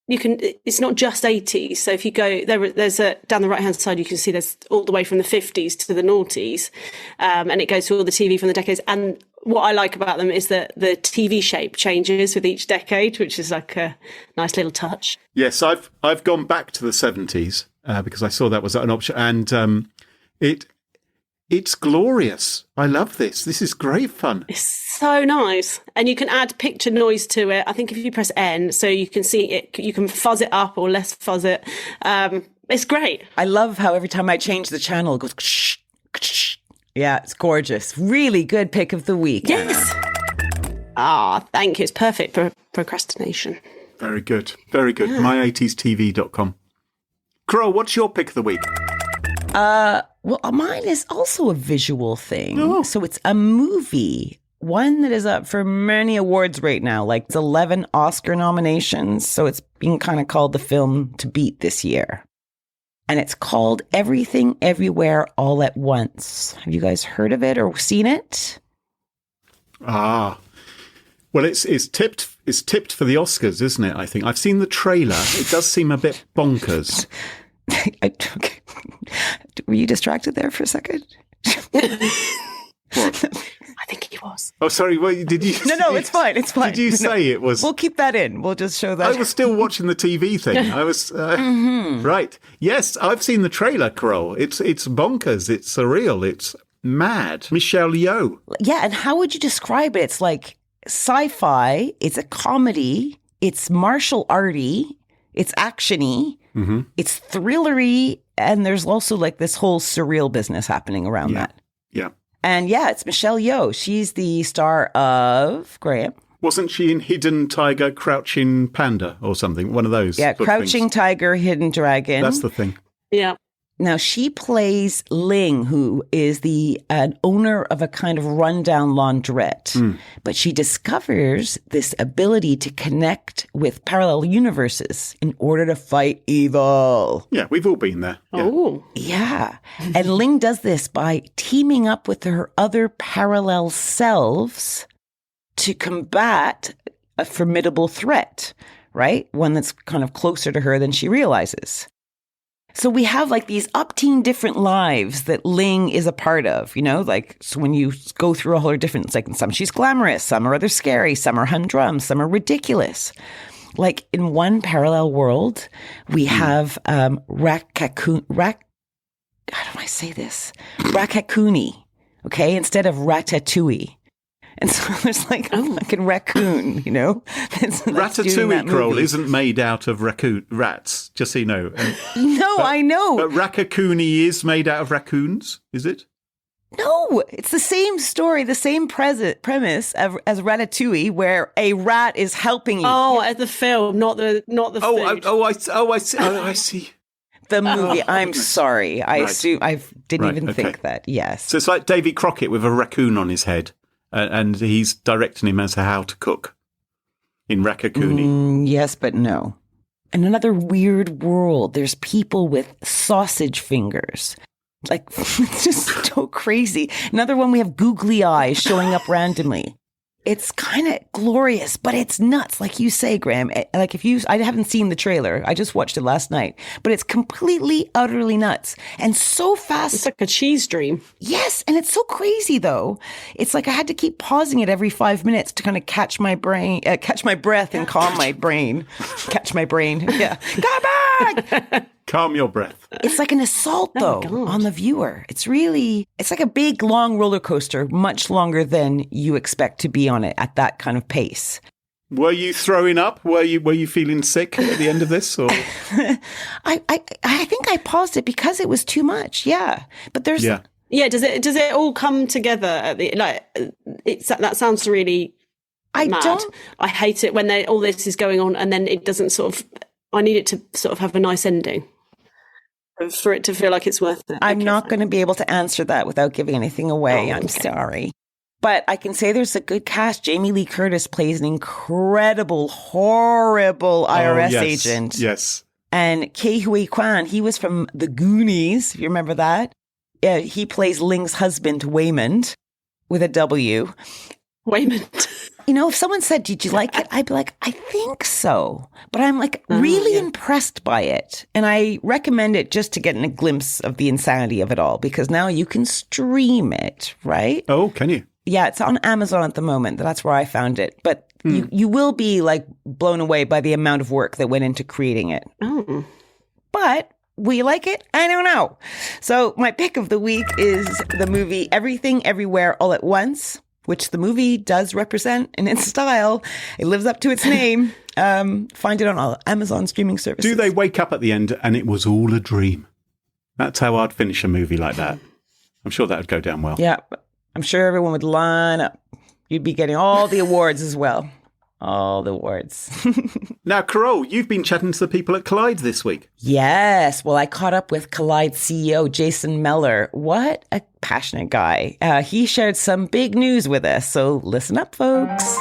it's not just 80s. So if you go there's down the right hand side, you can see there's all the way from the 50s to the noughties. And it goes through all the TV from the decades. And what I like about them is that the TV shape changes with each decade, which is like a nice little touch. Yes, I've gone back to the 70s because I saw that was an option, and it's glorious. I love this. This is great fun. It's so nice, and you can add picture noise to it. I think if you press N, so you can see it, you can fuzz it up or less fuzz it. It's great. I love how every time I change the channel, it goes. Ksh, ksh. Yeah, it's gorgeous. Really good pick of the week. Yes. Thank you. It's perfect for procrastination. Very good. Very good. Yeah. My80stv.com. Carole, what's your pick of the week? Well, mine is also a visual thing. Oh. So it's a movie. One that is up for many awards right now. Like it's 11 Oscar nominations. So it's being kind of called the film to beat this year. And it's called Everything Everywhere All at Once. Have you guys heard of it or seen it? Well, it's tipped for the Oscars, isn't it? I think I've seen the trailer. It does seem a bit bonkers. Were you distracted there for a second? What? I think he was. Oh, sorry. What, did you? No, it's fine. It's fine. Did you say it was? We'll keep that in. We'll just show that. I was still watching the TV thing. I was right. Yes, I've seen the trailer, Carole. It's bonkers. It's surreal. It's mad. Michelle Yeoh. Yeah, and how would you describe it? It's like sci-fi. It's a comedy. It's martial arty. It's actiony. Mm-hmm. It's thrillery, and there's also like this whole surreal business happening around that. Yeah. And yeah, it's Michelle Yeoh. She's the star of Graham. Wasn't she in Hidden Tiger, Crouching Panda or something? One of those. Yeah, Crouching Tiger, Hidden Dragon. That's the thing. Yeah. Now, she plays Ling, who is an owner of a kind of rundown laundrette. Mm. But she discovers this ability to connect with parallel universes in order to fight evil. Yeah, we've all been there. Yeah. Oh. Yeah. And Ling does this by teaming up with her other parallel selves to combat a formidable threat, right? One that's kind of closer to her than she realizes. So we have like these upteen different lives that Ling is a part of, you know, like, so when you go through all her different, it's like some she's glamorous, some are rather scary, some are humdrum, some are ridiculous. Like in one parallel world, we have how do I say this? Raccacoonie, okay, instead of Ratatouille. And so there's like a fucking raccoon, you know? Ratatouille, Carole, isn't made out of rats, just so you know. No, I know. But Raccacoonie is made out of raccoons, is it? No, it's the same story, the same premise as Ratatouille, where a rat is helping you. Oh, as the film, not the food. I see. The movie. I'm sorry. I didn't even think that. Yes. So it's like Davy Crockett with a raccoon on his head. And he's directing him as to how to cook in Raccacoonie. Yes, but no. In another weird world, there's people with sausage fingers. Like, it's just so crazy. Another one, we have googly eyes showing up randomly. It's kind of glorious, but it's nuts. Like you say, Graham, like I haven't seen the trailer. I just watched it last night, but it's completely, utterly nuts and so fast. It's like a cheese dream. Yes. And it's so crazy though. It's like I had to keep pausing it every 5 minutes to kind of catch my breath and calm my brain. Catch my brain. Yeah. Come back. Calm your breath. It's like an assault, though, on the viewer. It's like a big, long roller coaster, much longer than you expect to be on it at that kind of pace. Were you throwing up? Were you feeling sick at the end of this? Or I think I paused it because it was too much. Yeah, but there's yeah. Does it all come together at the that sounds really mad. I hate it when all this is going on and then it doesn't sort of. I need it to sort of have a nice ending for it to feel like it's worth it. I'm not going to be able to answer that without giving anything away. I'm sorry. But I can say there's a good cast. Jamie Lee Curtis plays an incredible, horrible IRS agent. Yes. And Ke Huy Quan, he was from The Goonies, if you remember that. He plays Ling's husband, Waymond, with a W. Waymond. You know, if someone said, did you like it? I'd be like, I think so. But I'm like really impressed by it. And I recommend it just to get a glimpse of the insanity of it all, because now you can stream it, right? Oh, can you? Yeah, it's on Amazon at the moment. That's where I found it. But you will be like blown away by the amount of work that went into creating it. Oh. But will you like it? I don't know. So my pick of the week is the movie Everything Everywhere All at Once, which the movie does represent in its style. It lives up to its name. Find it on all Amazon streaming services. Do they wake up at the end and it was all a dream? That's how I'd finish a movie like that. I'm sure that would go down well. Yeah. I'm sure everyone would line up. You'd be getting all the awards as well. All the awards. Now, Carole, you've been chatting to the people at Kolide this week. Yes. Well, I caught up with Kolide CEO Jason Meller. What a passionate guy. He shared some big news with us. So listen up, folks.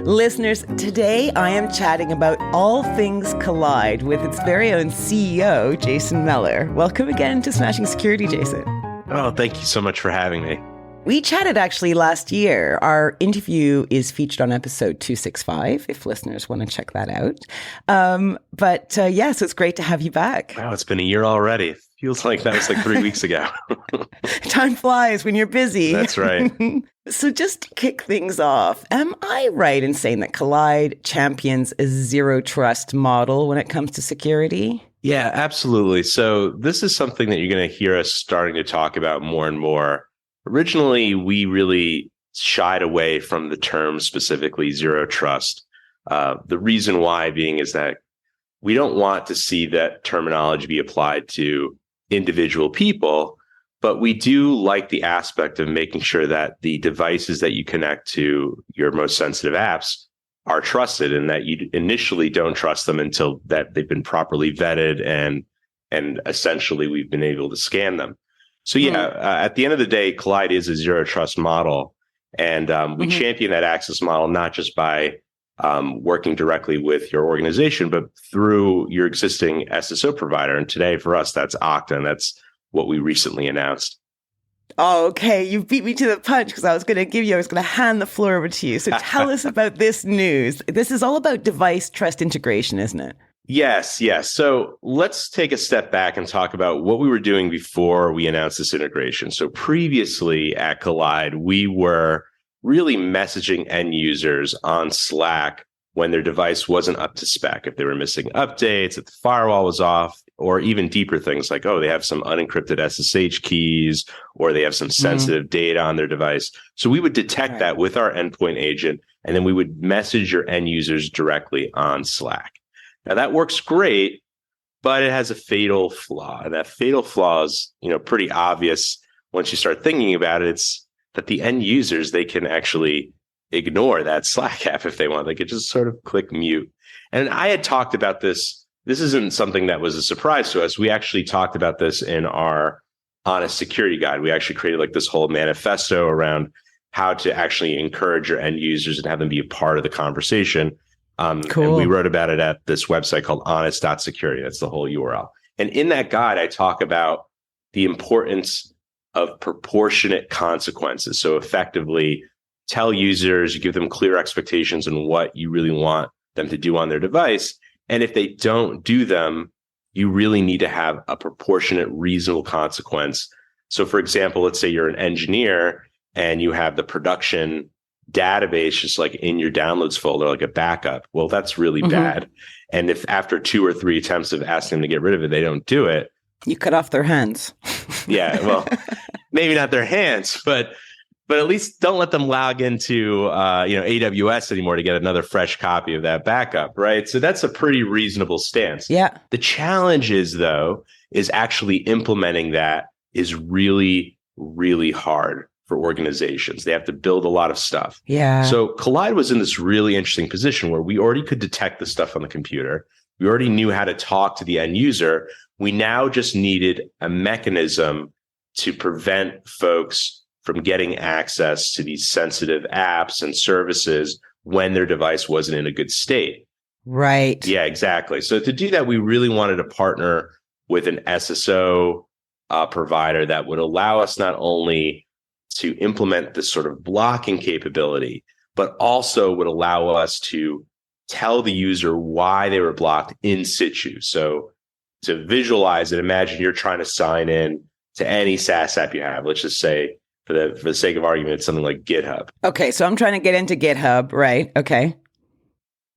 Listeners, today I am chatting about all things Kolide with its very own CEO, Jason Meller. Welcome again to Smashing Security, Jason. Oh, thank you so much for having me. We chatted actually last year. Our interview is featured on episode 265, if listeners want to check that out. So it's great to have you back. Wow, it's been a year already. It feels like that was like 3 weeks ago. Time flies when you're busy. That's right. So just to kick things off, am I right in saying that Kolide champions a zero trust model when it comes to security? Yeah, absolutely. So this is something that you're going to hear us starting to talk about more and more. Originally, we really shied away from the term specifically zero trust. The reason why being is that we don't want to see that terminology be applied to individual people, but we do like the aspect of making sure that the devices that you connect to your most sensitive apps are trusted, and that you initially don't trust them until that they've been properly vetted and essentially we've been able to scan them. So at the end of the day, Kolide is a zero trust model, and we champion that access model not just by working directly with your organization, but through your existing SSO provider. And today for us, that's Okta, and that's what we recently announced. Oh, okay. You beat me to the punch because I was going to hand the floor over to you. So tell us about this news. This is all about device trust integration, isn't it? Yes. So let's take a step back and talk about what we were doing before we announced this integration. So previously at Kolide, we were really messaging end users on Slack when their device wasn't up to spec, if they were missing updates, if the firewall was off, or even deeper things like, they have some unencrypted SSH keys, or they have some sensitive data on their device. So we would detect that with our endpoint agent, and then we would message your end users directly on Slack. Now that works great, but it has a fatal flaw. And that fatal flaw is, pretty obvious once you start thinking about it. It's that the end users, they can actually ignore that Slack app if they want. They could just sort of click mute. And I had talked about this. This isn't something that was a surprise to us. We actually talked about this in our Honest Security Guide. We actually created like this whole manifesto around how to actually encourage your end users and have them be a part of the conversation. Cool. And we wrote about it at this website called honest.security. That's the whole URL. And in that guide, I talk about the importance of proportionate consequences. So effectively, tell users, you give them clear expectations on what you really want them to do on their device. And if they don't do them, you really need to have a proportionate, reasonable consequence. So for example, let's say you're an engineer and you have the production database just like in your downloads folder, like a backup. Well, that's really bad. And if after 2 or 3 attempts of asking them to get rid of it, they don't do it, you cut off their hands. Yeah, well, maybe not their hands, but at least don't let them log into AWS anymore to get another fresh copy of that backup, right? So that's a pretty reasonable stance. Yeah. The challenge is actually implementing that is really, really hard for organizations. They have to build a lot of stuff. Yeah. So Kolide was in this really interesting position where we already could detect the stuff on the computer. We already knew how to talk to the end user. We now just needed a mechanism to prevent folks from getting access to these sensitive apps and services when their device wasn't in a good state. Right. Yeah, exactly. So to do that, we really wanted to partner with an SSO provider that would allow us not only to implement this sort of blocking capability, but also would allow us to tell the user why they were blocked in situ. So to visualize it, imagine you're trying to sign in to any SaaS app you have. Let's just say, for the sake of argument, it's something like GitHub. Okay, so I'm trying to get into GitHub, right? Okay.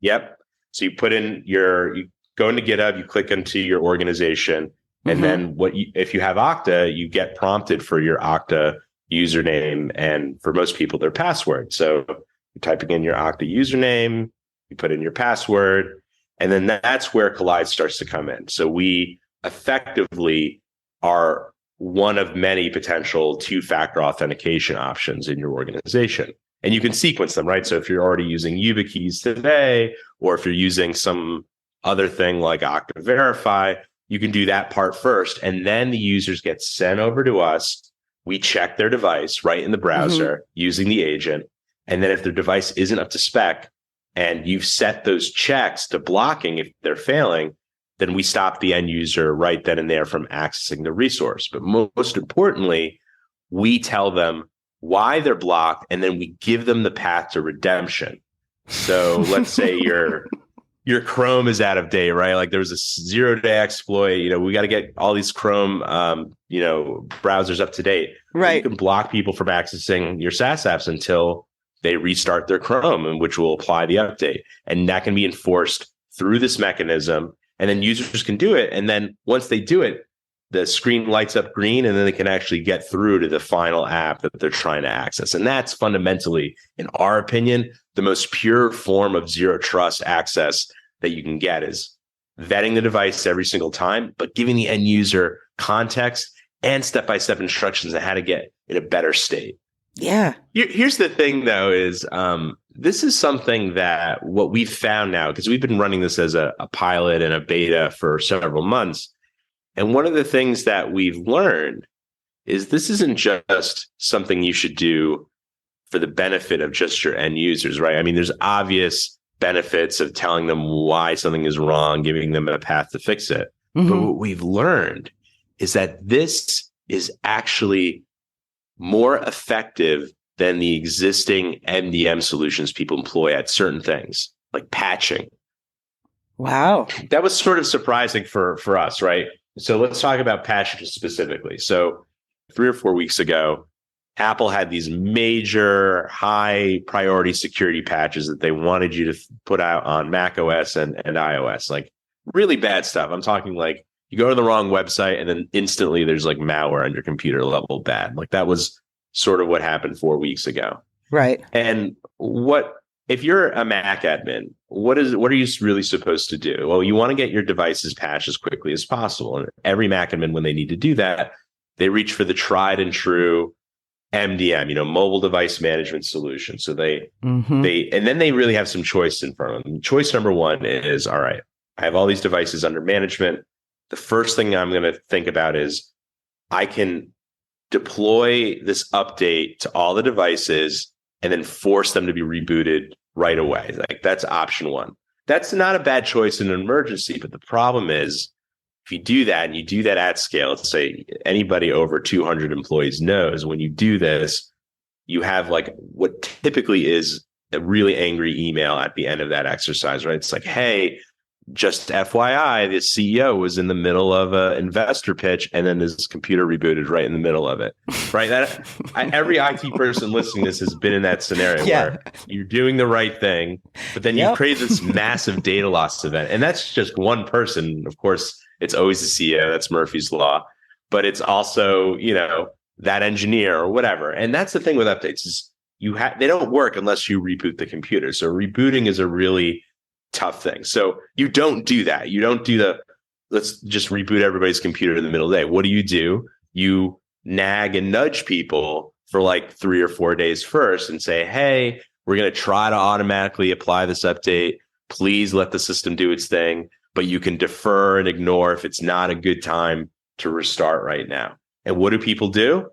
Yep. So you put in you go into GitHub, you click into your organization, and then if you have Okta, you get prompted for your Okta username, and for most people, their password. So you're typing in your Okta username, you put in your password, and then that's where Kolide starts to come in. So we effectively are one of many potential two-factor authentication options in your organization. And you can sequence them, right? So if you're already using YubiKeys today, or if you're using some other thing like Okta Verify, you can do that part first. And then the users get sent over to us. We check their device right in the browser using the agent. And then if their device isn't up to spec and you've set those checks to blocking if they're failing, then we stop the end user right then and there from accessing the resource. But most importantly, we tell them why they're blocked, and then we give them the path to redemption. So let's say your Chrome is out of date, right? Like there was a 0-day exploit. We got to get all these Chrome, browsers up to date. Right. You can block people from accessing your SaaS apps until they restart their Chrome, and which will apply the update. And that can be enforced through this mechanism. And then users can do it. And then once they do it, the screen lights up green, and then they can actually get through to the final app that they're trying to access. And that's fundamentally, in our opinion, the most pure form of zero trust access that you can get, is vetting the device every single time, but giving the end user context and step-by-step instructions on how to get in a better state. Yeah. Here's the thing, though, is this is something that what we've found now, because we've been running this as a pilot and a beta for several months. And one of the things that we've learned is this isn't just something you should do for the benefit of just your end users, right? I mean, there's obvious benefits of telling them why something is wrong, giving them a path to fix it. But what we've learned is that this is actually more effective than the existing MDM solutions people employ at certain things, like patching. Wow. That was sort of surprising for us, right? So let's talk about patching specifically. So 3 or 4 weeks ago, Apple had these major high priority security patches that they wanted you to put out on Mac OS and iOS, like really bad stuff. I'm talking like you go to the wrong website and then instantly there's like malware on your computer level bad. Like that was sort of what happened 4 weeks ago. Right. And if you're a Mac admin, what are you really supposed to do? Well, you want to get your devices patched as quickly as possible. And every Mac admin, when they need to do that, they reach for the tried and true MDM, mobile device management solution. So and then they really have some choice in front of them. Choice number one is, all right, I have all these devices under management. The first thing I'm going to think about is I can deploy this update to all the devices and then force them to be rebooted right away. Like that's option one. That's not a bad choice in an emergency, but the problem is if you do that and you do that at scale, let's say anybody over 200 employees knows when you do this, you have like what typically is a really angry email at the end of that exercise, right? It's like, hey, just FYI, the CEO was in the middle of an investor pitch and then his computer rebooted right in the middle of it, right? Every IT person listening to this has been in that scenario where you're doing the right thing, but then you create this massive data loss event. And that's just one person. Of course, it's always the CEO. That's Murphy's Law. But it's also, that engineer or whatever. And that's the thing with updates is they don't work unless you reboot the computer. So rebooting is a really tough thing. So you don't do that. You don't do let's just reboot everybody's computer in the middle of the day. What do? You nag and nudge people for like 3 or 4 days first and say, hey, we're going to try to automatically apply this update. Please let the system do its thing, but you can defer and ignore if it's not a good time to restart right now. And what do people do?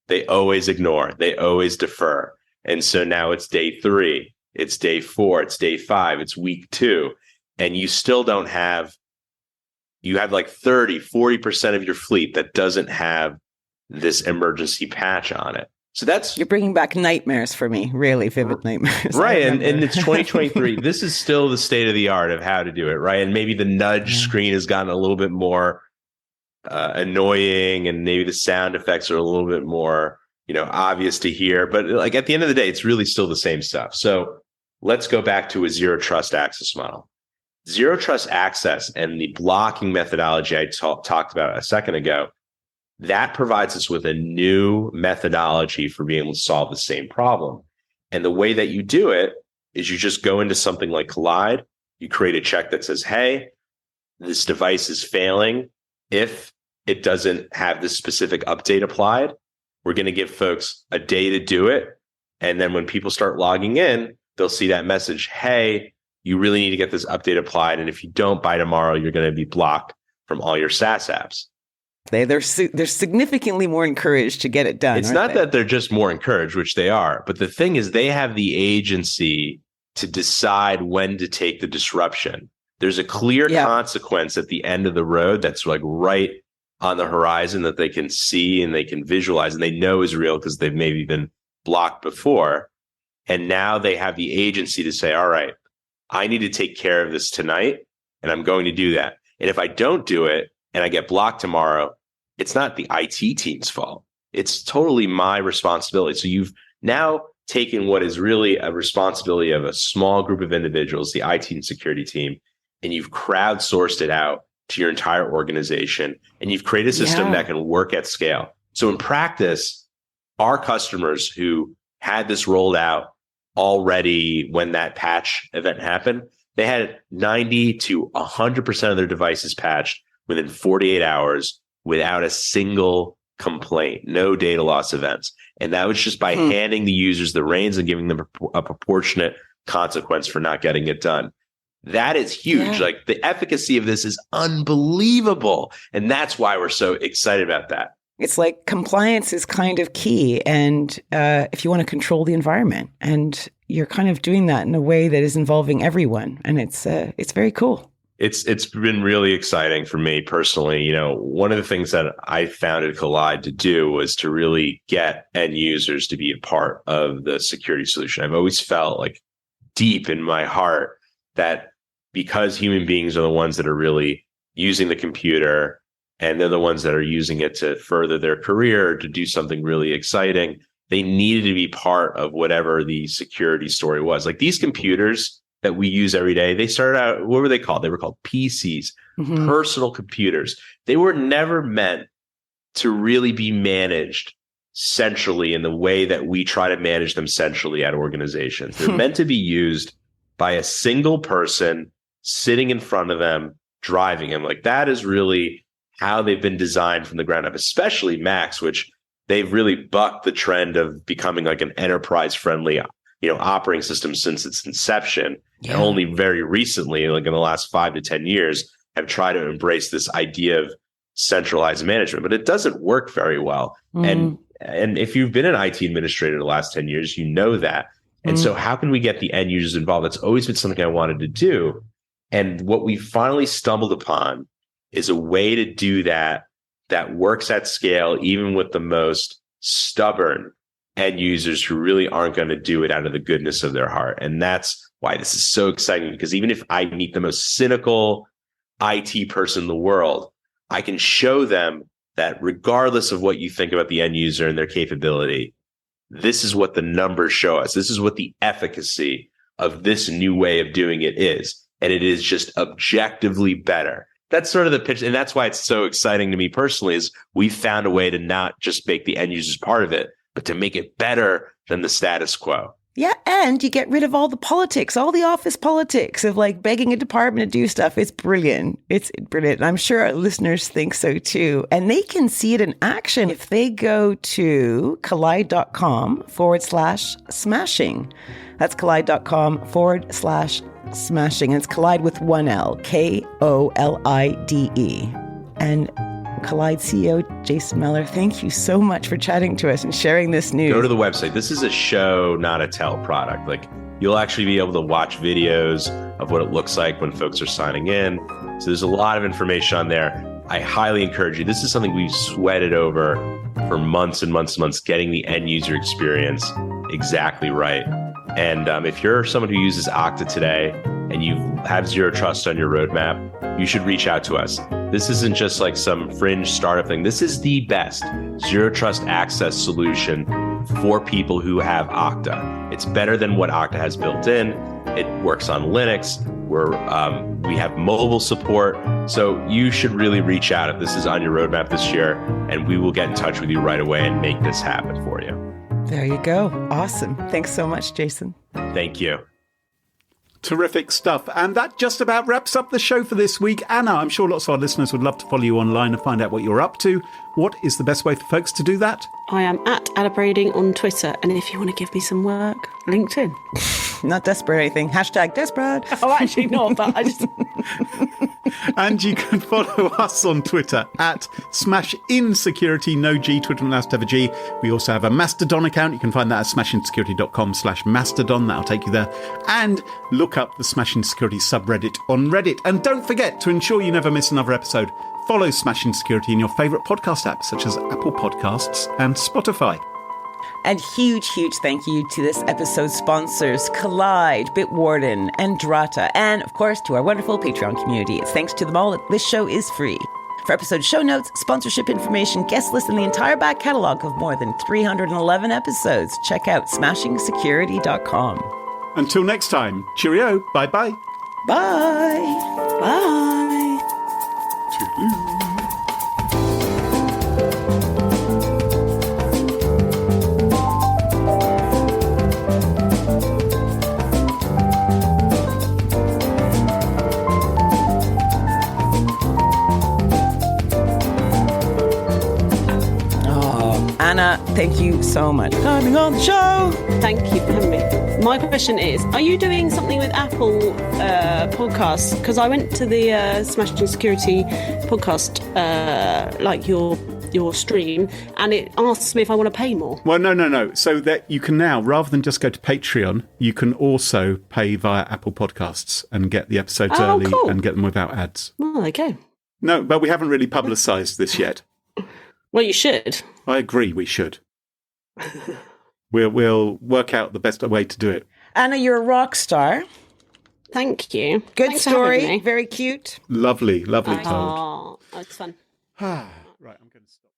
they always ignore, they always defer. And so now it's day 3, it's day 4, it's day 5, it's week 2, and you still don't have, you have like 30-40% of your fleet that doesn't have this emergency patch on it. So that's, you're bringing back nightmares for me, really vivid nightmares. right. And it's 2023. This is still the state of the art of how to do it, right? And maybe the nudge screen has gotten a little bit more annoying, and maybe the sound effects are a little bit more, obvious to hear. But like at the end of the day, it's really still the same stuff. So let's go back to a zero trust access model. Zero trust access and the blocking methodology I talked about a second ago, that provides us with a new methodology for being able to solve the same problem. And the way that you do it is you just go into something like Kolide, you create a check that says, hey, this device is failing. If it doesn't have this specific update applied, we're going to give folks a day to do it. And then when people start logging in, they'll see that message, hey, you really need to get this update applied. And if you don't by tomorrow, you're going to be blocked from all your SaaS apps. They're significantly more encouraged to get it done. It's not that they're just more encouraged, which they are. But the thing is, they have the agency to decide when to take the disruption. There's a clear consequence at the end of the road that's like right on the horizon that they can see and they can visualize and they know is real because they've maybe been blocked before. And now they have the agency to say, all right, I need to take care of this tonight, and I'm going to do that. And if I don't do it and I get blocked tomorrow, it's not the IT team's fault. It's totally my responsibility. So you've now taken what is really a responsibility of a small group of individuals, the IT and security team, and you've crowdsourced it out to your entire organization, and you've created a system that can work at scale. So in practice, our customers who had this rolled out already when that patch event happened, they had 90 to 100% of their devices patched within 48 hours without a single complaint, no data loss events. And that was just by handing the users the reins and giving them a proportionate consequence for not getting it done. That is huge. Like the efficacy of this is unbelievable. And that's why we're so excited about that. It's like compliance is kind of key. And if you want to control the environment, and you're kind of doing that in a way that is involving everyone. And it's very cool. It's been really exciting for me personally. One of the things that I founded Kolide to do was to really get end users to be a part of the security solution. I've always felt like deep in my heart that because human beings are the ones that are really using the computer, and they're the ones that are using it to further their career, to do something really exciting, they needed to be part of whatever the security story was. Like these computers that we use every day, they started out, what were they called? They were called PCs, personal computers. They were never meant to really be managed centrally in the way that we try to manage them centrally at organizations. They're meant to be used by a single person sitting in front of them, driving them. Like that is really how they've been designed from the ground up, especially Macs, which they've really bucked the trend of becoming like an enterprise-friendly, operating system since its inception. And only very recently, like in the last 5 to 10 years, have tried to embrace this idea of centralized management, but it doesn't work very well. And if you've been an IT administrator the last 10 years, you know that. And so how can we get the end users involved? That's always been something I wanted to do. And what we finally stumbled upon is a way to do that works at scale, even with the most stubborn end users who really aren't going to do it out of the goodness of their heart. And that's why this is so exciting, because even if I meet the most cynical IT person in the world, I can show them that regardless of what you think about the end user and their capability, this is what the numbers show us. This is what the efficacy of this new way of doing it is. And it is just objectively better. That's sort of the pitch. And that's why it's so exciting to me personally, is we found a way to not just make the end users part of it, but to make it better than the status quo. Yeah, and you get rid of all the politics, all the office politics of like begging a department to do stuff. It's brilliant. It's brilliant. I'm sure our listeners think so too. And they can see it in action if they go to kolide.com/smashing. That's kolide.com/smashing. And it's Kolide with one L, KOLIDE. And Kolide CEO Jason Meller, thank you so much for chatting to us and sharing this news. Go to the website. This is a show, not a tell product. Like, you'll actually be able to watch videos of what it looks like when folks are signing in. So there's a lot of information on there. I highly encourage you. This is something we've sweated over for months and months and months, getting the end user experience exactly right. And if you're someone who uses Okta today and you have Zero Trust on your roadmap, you should reach out to us. This isn't just like some fringe startup thing. This is the best Zero Trust access solution for people who have Okta. It's better than what Okta has built in. It works on Linux. We have mobile support. So you should really reach out if this is on your roadmap this year, and we will get in touch with you right away and make this happen for you. There you go. Awesome. Thanks so much, Jason. Thank you. Terrific stuff. And that just about wraps up the show for this week. Anna, I'm sure lots of our listeners would love to follow you online and find out what you're up to. What is the best way for folks to do that? I am at Anna Brading on Twitter. And if you want to give me some work, LinkedIn. Not desperate or anything. Hashtag desperate. Oh, actually not, but I just... And you can follow us on Twitter at SmashInSecurity, no G, Twitter and last ever G. We also have a Mastodon account. You can find that at smashinsecurity.com/Mastodon. That'll take you there. And look up the Smashing Security subreddit on Reddit. And don't forget, to ensure you never miss another episode, follow Smashing Security in your favourite podcast apps, such as Apple Podcasts and Spotify. And huge thank you to this episode's sponsors, Kolide, Bitwarden, and Drata, and of course to our wonderful Patreon community. It's thanks to them all that this show is free. For episode show notes, sponsorship information, guest list, and the entire back catalog of more than 311 episodes, check out smashingsecurity.com. Until next time, cheerio, bye-bye. Bye. Bye. Anna, thank you so much for coming on the show. Thank you for having me. My question is, are you doing something with Apple podcasts? Because I went to the Smashing Security podcast, like your stream, and it asks me if I want to pay more. Well, no. So that you can now, rather than just go to Patreon, you can also pay via Apple Podcasts and get the episodes early cool. and get them without ads. Oh, okay. No, but we haven't really publicised this yet. Well, you should. I agree, we should. We'll work out the best way to do it. Anna, you're a rock star. Thank you. Good Thanks for having story. me. Very cute. Lovely told. Oh, that's fun. Right, I'm going to stop.